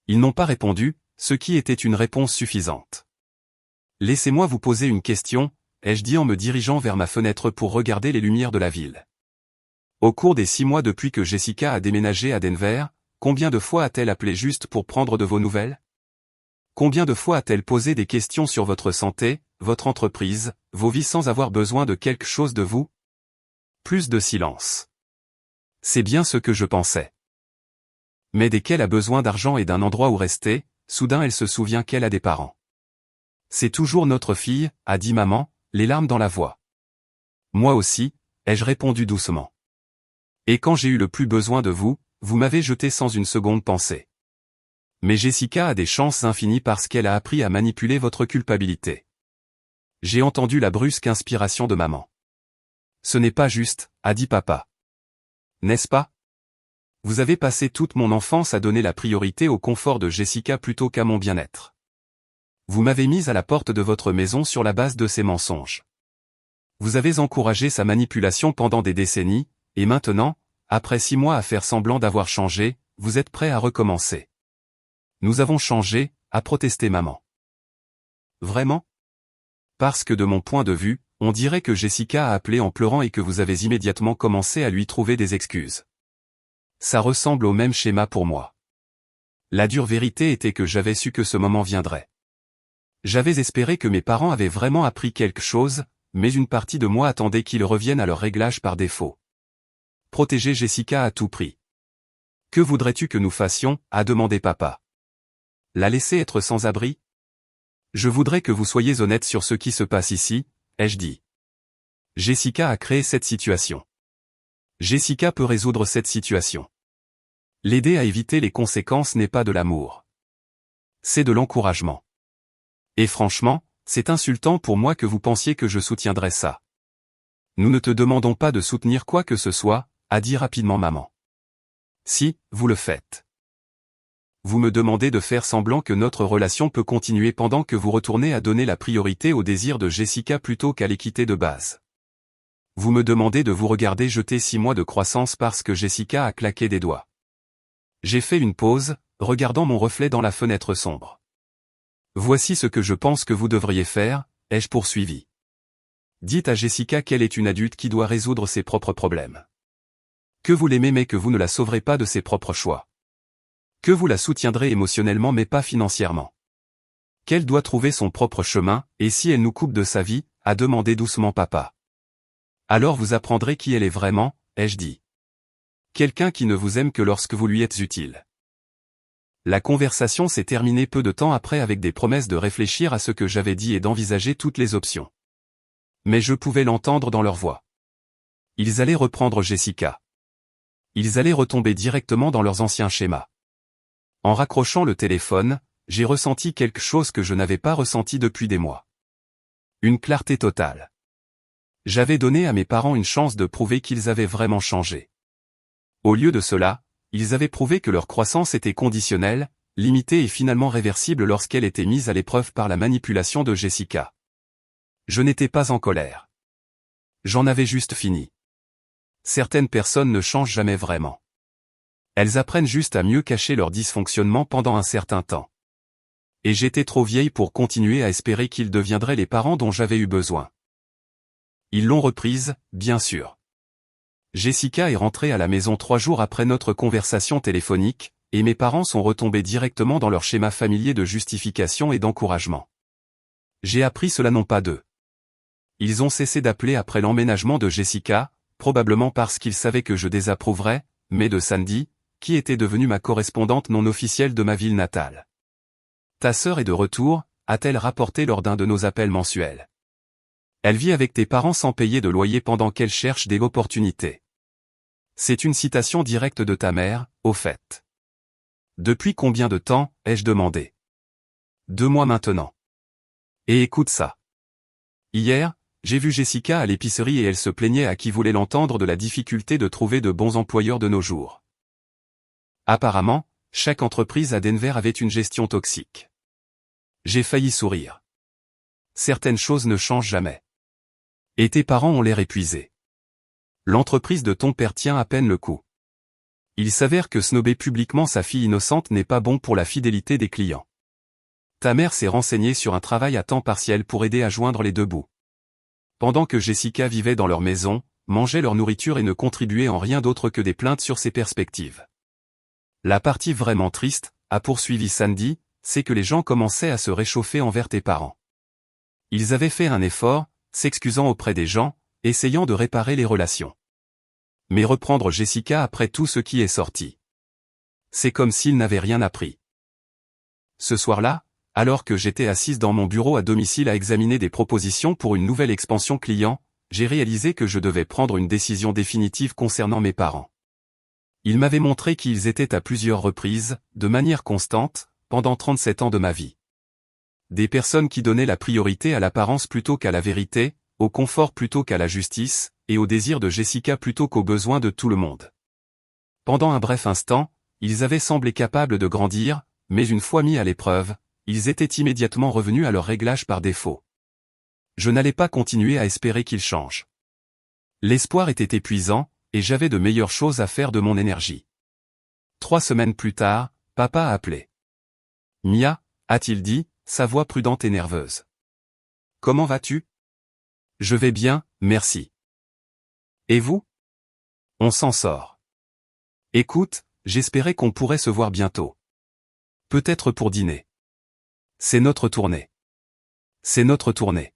Ils n'ont pas répondu, ce qui était une réponse suffisante. Laissez-moi vous poser une question, ai-je dit en me dirigeant vers ma fenêtre pour regarder les lumières de la ville. Au cours des 6 mois depuis que Jessica a déménagé à Denver, combien de fois a-t-elle appelé juste pour prendre de vos nouvelles? Combien de fois a-t-elle posé des questions sur votre santé, votre entreprise, vos vies sans avoir besoin de quelque chose de vous? Plus de silence. C'est bien ce que je pensais. Mais dès qu'elle a besoin d'argent et d'un endroit où rester, soudain elle se souvient qu'elle a des parents. C'est toujours notre fille, a dit maman, les larmes dans la voix. Moi aussi, ai-je répondu doucement. Et quand j'ai eu le plus besoin de vous, vous m'avez jeté sans une seconde pensée. Mais Jessica a des chances infinies parce qu'elle a appris à manipuler votre culpabilité. J'ai entendu la brusque inspiration de maman. Ce n'est pas juste, a dit papa. N'est-ce pas? Vous avez passé toute mon enfance à donner la priorité au confort de Jessica plutôt qu'à mon bien-être. Vous m'avez mise à la porte de votre maison sur la base de ces mensonges. Vous avez encouragé sa manipulation pendant des décennies, et maintenant, après 6 mois à faire semblant d'avoir changé, vous êtes prêt à recommencer. Nous avons changé, a protesté maman. Vraiment? Parce que de mon point de vue, on dirait que Jessica a appelé en pleurant et que vous avez immédiatement commencé à lui trouver des excuses. Ça ressemble au même schéma pour moi. La dure vérité était que j'avais su que ce moment viendrait. J'avais espéré que mes parents avaient vraiment appris quelque chose, mais une partie de moi attendait qu'ils reviennent à leur réglage par défaut. protéger Jessica à tout prix. Que voudrais-tu que nous fassions, a demandé papa. La laisser être sans abri? Je voudrais que vous soyez honnête sur ce qui se passe ici, ai-je dit. Jessica a créé cette situation. Jessica peut résoudre cette situation. L'aider à éviter les conséquences n'est pas de l'amour. C'est de l'encouragement. Et franchement, c'est insultant pour moi que vous pensiez que je soutiendrais ça. Nous ne te demandons pas de soutenir quoi que ce soit, a dit rapidement maman. Si, vous le faites. Vous me demandez de faire semblant que notre relation peut continuer pendant que vous retournez à donner la priorité au désir de Jessica plutôt qu'à l'équité de base. Vous me demandez de vous regarder jeter 6 mois de croissance parce que Jessica a claqué des doigts. J'ai fait une pause, regardant mon reflet dans la fenêtre sombre. Voici ce que je pense que vous devriez faire, ai-je poursuivi. Dites à Jessica qu'elle est une adulte qui doit résoudre ses propres problèmes. Que vous l'aimez mais que vous ne la sauverez pas de ses propres choix. Que vous la soutiendrez émotionnellement mais pas financièrement. Qu'elle doit trouver son propre chemin, et si elle nous coupe de sa vie, a demandé doucement papa. Alors vous apprendrez qui elle est vraiment, ai-je dit. Quelqu'un qui ne vous aime que lorsque vous lui êtes utile. La conversation s'est terminée peu de temps après avec des promesses de réfléchir à ce que j'avais dit et d'envisager toutes les options. Mais je pouvais l'entendre dans leur voix. Ils allaient reprendre Jessica. Ils allaient retomber directement dans leurs anciens schémas. En raccrochant le téléphone, j'ai ressenti quelque chose que je n'avais pas ressenti depuis des mois. Une clarté totale. J'avais donné à mes parents une chance de prouver qu'ils avaient vraiment changé. Au lieu de cela, ils avaient prouvé que leur croissance était conditionnelle, limitée et finalement réversible lorsqu'elle était mise à l'épreuve par la manipulation de Jessica. Je n'étais pas en colère. J'en avais juste fini. Certaines personnes ne changent jamais vraiment. Elles apprennent juste à mieux cacher leur dysfonctionnement pendant un certain temps. Et j'étais trop vieille pour continuer à espérer qu'ils deviendraient les parents dont j'avais eu besoin. Ils l'ont reprise, bien sûr. Jessica est rentrée à la maison 3 jours après notre conversation téléphonique, et mes parents sont retombés directement dans leur schéma familier de justification et d'encouragement. J'ai appris cela non pas d'eux. Ils ont cessé d'appeler après l'emménagement de Jessica, probablement parce qu'ils savaient que je désapprouverais, mais de Sandy, qui était devenue ma correspondante non officielle de ma ville natale. Ta sœur est de retour, a-t-elle rapporté lors d'un de nos appels mensuels. Elle vit avec tes parents sans payer de loyer pendant qu'elle cherche des opportunités. C'est une citation directe de ta mère, au fait. Depuis combien de temps, ai-je demandé. 2 mois maintenant. Et écoute ça. Hier, j'ai vu Jessica à l'épicerie et elle se plaignait à qui voulait l'entendre de la difficulté de trouver de bons employeurs de nos jours. Apparemment, chaque entreprise à Denver avait une gestion toxique. J'ai failli sourire. Certaines choses ne changent jamais. Et tes parents ont l'air épuisés. L'entreprise de ton père tient à peine le coup. Il s'avère que snober publiquement sa fille innocente n'est pas bon pour la fidélité des clients. Ta mère s'est renseignée sur un travail à temps partiel pour aider à joindre les deux bouts. Pendant que Jessica vivait dans leur maison, mangeait leur nourriture et ne contribuait en rien d'autre que des plaintes sur ses perspectives. La partie vraiment triste, a poursuivi Sandy, c'est que les gens commençaient à se réchauffer envers tes parents. Ils avaient fait un effort, s'excusant auprès des gens, essayant de réparer les relations. Mais reprendre Jessica après tout ce qui est sorti. C'est comme s'ils n'avaient rien appris. Ce soir-là, alors que j'étais assise dans mon bureau à domicile à examiner des propositions pour une nouvelle expansion client, j'ai réalisé que je devais prendre une décision définitive concernant mes parents. Ils m'avaient montré qui ils étaient à plusieurs reprises, de manière constante, pendant 37 ans de ma vie. Des personnes qui donnaient la priorité à l'apparence plutôt qu'à la vérité, au confort plutôt qu'à la justice, et au désir de Jessica plutôt qu'aux besoins de tout le monde. Pendant un bref instant, ils avaient semblé capables de grandir, mais une fois mis à l'épreuve, ils étaient immédiatement revenus à leur réglage par défaut. Je n'allais pas continuer à espérer qu'ils changent. L'espoir était épuisant, et j'avais de meilleures choses à faire de mon énergie. 3 semaines plus tard, papa a appelé. Mia, a-t-il dit, sa voix prudente et nerveuse. Comment vas-tu? Je vais bien, merci. Et vous? On s'en sort. Écoute, j'espérais qu'on pourrait se voir bientôt. Peut-être pour dîner. C'est notre tournée. C'est notre tournée.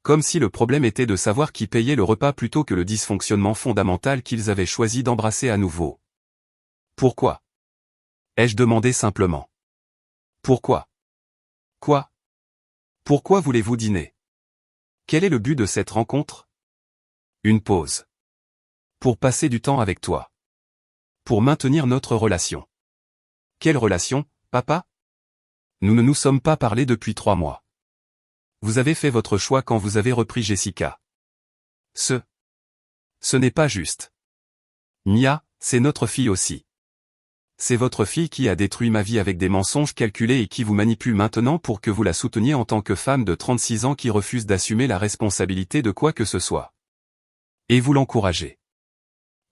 Comme si le problème était de savoir qui payait le repas plutôt que le dysfonctionnement fondamental qu'ils avaient choisi d'embrasser à nouveau. Pourquoi? Ai-je demandé simplement. Pourquoi? Quoi? Pourquoi voulez-vous dîner? Quel est le but de cette rencontre? Une pause. Pour passer du temps avec toi. Pour maintenir notre relation. Quelle relation, papa? Nous ne nous sommes pas parlé depuis 3 mois. Vous avez fait votre choix quand vous avez repris Jessica. Ce n'est pas juste. Mia, c'est notre fille aussi. C'est votre fille qui a détruit ma vie avec des mensonges calculés et qui vous manipule maintenant pour que vous la souteniez en tant que femme de 36 ans qui refuse d'assumer la responsabilité de quoi que ce soit. Et vous l'encouragez.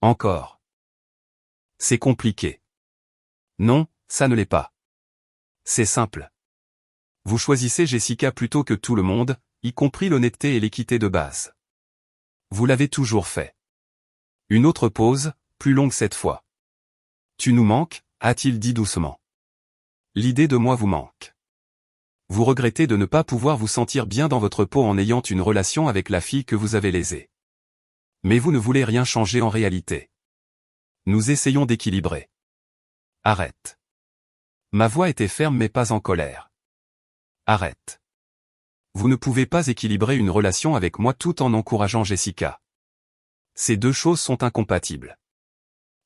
Encore. C'est compliqué. Non, ça ne l'est pas. C'est simple. Vous choisissez Jessica plutôt que tout le monde, y compris l'honnêteté et l'équité de base. Vous l'avez toujours fait. Une autre pause, plus longue cette fois. Tu nous manques, a-t-il dit doucement. L'idée de moi vous manque. Vous regrettez de ne pas pouvoir vous sentir bien dans votre peau en ayant une relation avec la fille que vous avez lésée. Mais vous ne voulez rien changer en réalité. Nous essayons d'équilibrer. Arrête. Ma voix était ferme mais pas en colère. Arrête. Vous ne pouvez pas équilibrer une relation avec moi tout en encourageant Jessica. Ces deux choses sont incompatibles.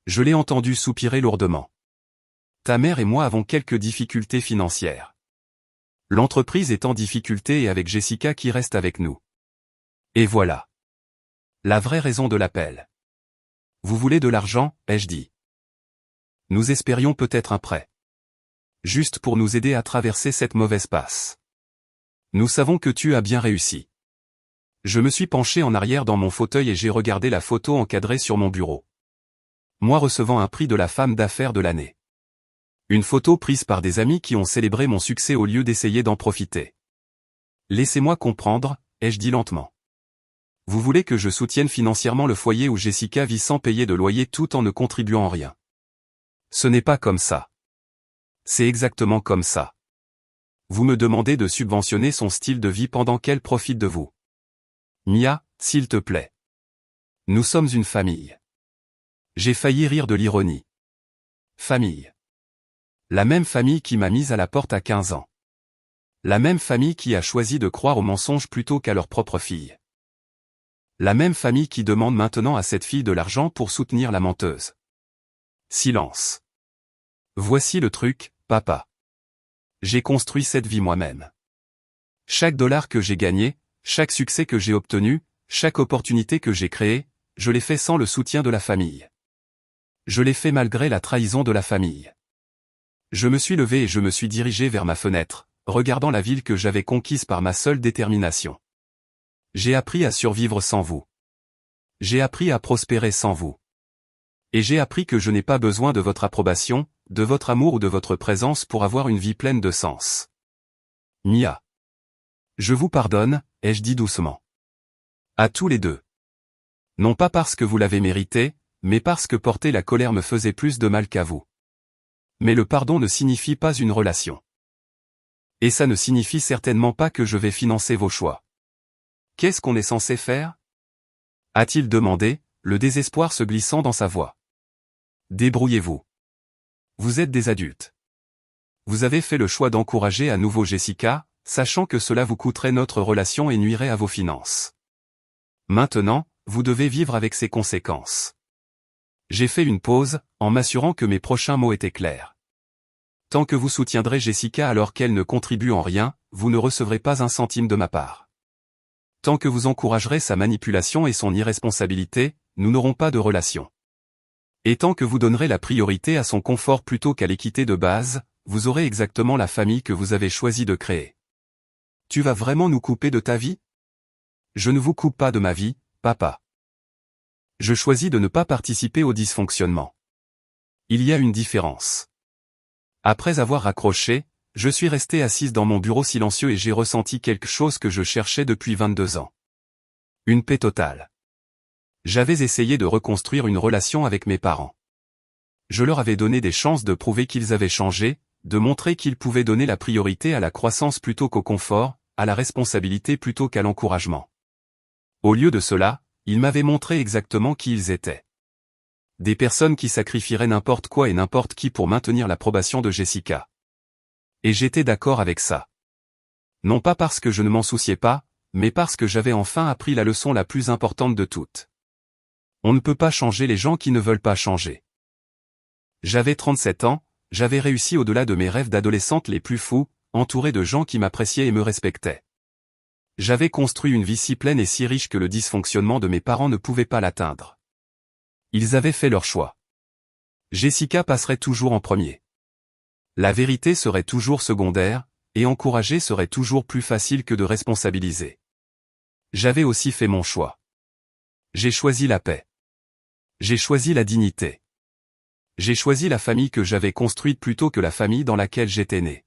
Je l'ai entendu soupirer lourdement. Ta mère et moi avons quelques difficultés financières. L'entreprise est en difficulté et avec Jessica qui reste avec nous. Et voilà. La vraie raison de l'appel. Vous voulez de l'argent, ai-je dit. Nous espérions peut-être un prêt. Juste pour nous aider à traverser cette mauvaise passe. Nous savons que tu as bien réussi. Je me suis penché en arrière dans mon fauteuil et j'ai regardé la photo encadrée sur mon bureau. Moi recevant un prix de la femme d'affaires de l'année. Une photo prise par des amis qui ont célébré mon succès au lieu d'essayer d'en profiter. Laissez-moi comprendre, ai-je dit lentement. Vous voulez que je soutienne financièrement le foyer où Jessica vit sans payer de loyer tout en ne contribuant en rien. Ce n'est pas comme ça. C'est exactement comme ça. Vous me demandez de subventionner son style de vie pendant qu'elle profite de vous. Mia, s'il te plaît. Nous sommes une famille. J'ai failli rire de l'ironie. Famille. La même famille qui m'a mise à la porte à 15 ans. La même famille qui a choisi de croire aux mensonges plutôt qu'à leur propre fille. La même famille qui demande maintenant à cette fille de l'argent pour soutenir la menteuse. Silence. Voici le truc, papa. J'ai construit cette vie moi-même. Chaque dollar que j'ai gagné, chaque succès que j'ai obtenu, chaque opportunité que j'ai créée, je l'ai fait sans le soutien de la famille. Je l'ai fait malgré la trahison de la famille. Je me suis levé et je me suis dirigé vers ma fenêtre, regardant la ville que j'avais conquise par ma seule détermination. J'ai appris à survivre sans vous. J'ai appris à prospérer sans vous. Et j'ai appris que je n'ai pas besoin de votre approbation, de votre amour ou de votre présence pour avoir une vie pleine de sens. Mia. Je vous pardonne, ai-je dit doucement. À tous les deux. Non pas parce que vous l'avez mérité, mais parce que porter la colère me faisait plus de mal qu'à vous. Mais le pardon ne signifie pas une relation. Et ça ne signifie certainement pas que je vais financer vos choix. Qu'est-ce qu'on est censé faire? A-t-il demandé, le désespoir se glissant dans sa voix. Débrouillez-vous. Vous êtes des adultes. Vous avez fait le choix d'encourager à nouveau Jessica, sachant que cela vous coûterait notre relation et nuirait à vos finances. Maintenant, vous devez vivre avec ces conséquences. J'ai fait une pause, en m'assurant que mes prochains mots étaient clairs. Tant que vous soutiendrez Jessica alors qu'elle ne contribue en rien, vous ne recevrez pas un centime de ma part. Tant que vous encouragerez sa manipulation et son irresponsabilité, nous n'aurons pas de relation. Et tant que vous donnerez la priorité à son confort plutôt qu'à l'équité de base, vous aurez exactement la famille que vous avez choisi de créer. Tu vas vraiment nous couper de ta vie? Je ne vous coupe pas de ma vie, papa. Je choisis de ne pas participer au dysfonctionnement. Il y a une différence. Après avoir raccroché, je suis resté assise dans mon bureau silencieux et j'ai ressenti quelque chose que je cherchais depuis 22 ans. Une paix totale. J'avais essayé de reconstruire une relation avec mes parents. Je leur avais donné des chances de prouver qu'ils avaient changé, de montrer qu'ils pouvaient donner la priorité à la croissance plutôt qu'au confort, à la responsabilité plutôt qu'à l'encouragement. Au lieu de cela, ils m'avaient montré exactement qui ils étaient. Des personnes qui sacrifieraient n'importe quoi et n'importe qui pour maintenir l'approbation de Jessica. Et j'étais d'accord avec ça. Non pas parce que je ne m'en souciais pas, mais parce que j'avais enfin appris la leçon la plus importante de toutes. On ne peut pas changer les gens qui ne veulent pas changer. J'avais 37 ans, j'avais réussi au-delà de mes rêves d'adolescente les plus fous, entouré de gens qui m'appréciaient et me respectaient. J'avais construit une vie si pleine et si riche que le dysfonctionnement de mes parents ne pouvait pas l'atteindre. Ils avaient fait leur choix. Jessica passerait toujours en premier. La vérité serait toujours secondaire, et encourager serait toujours plus facile que de responsabiliser. J'avais aussi fait mon choix. J'ai choisi la paix. J'ai choisi la dignité. J'ai choisi la famille que j'avais construite plutôt que la famille dans laquelle j'étais né.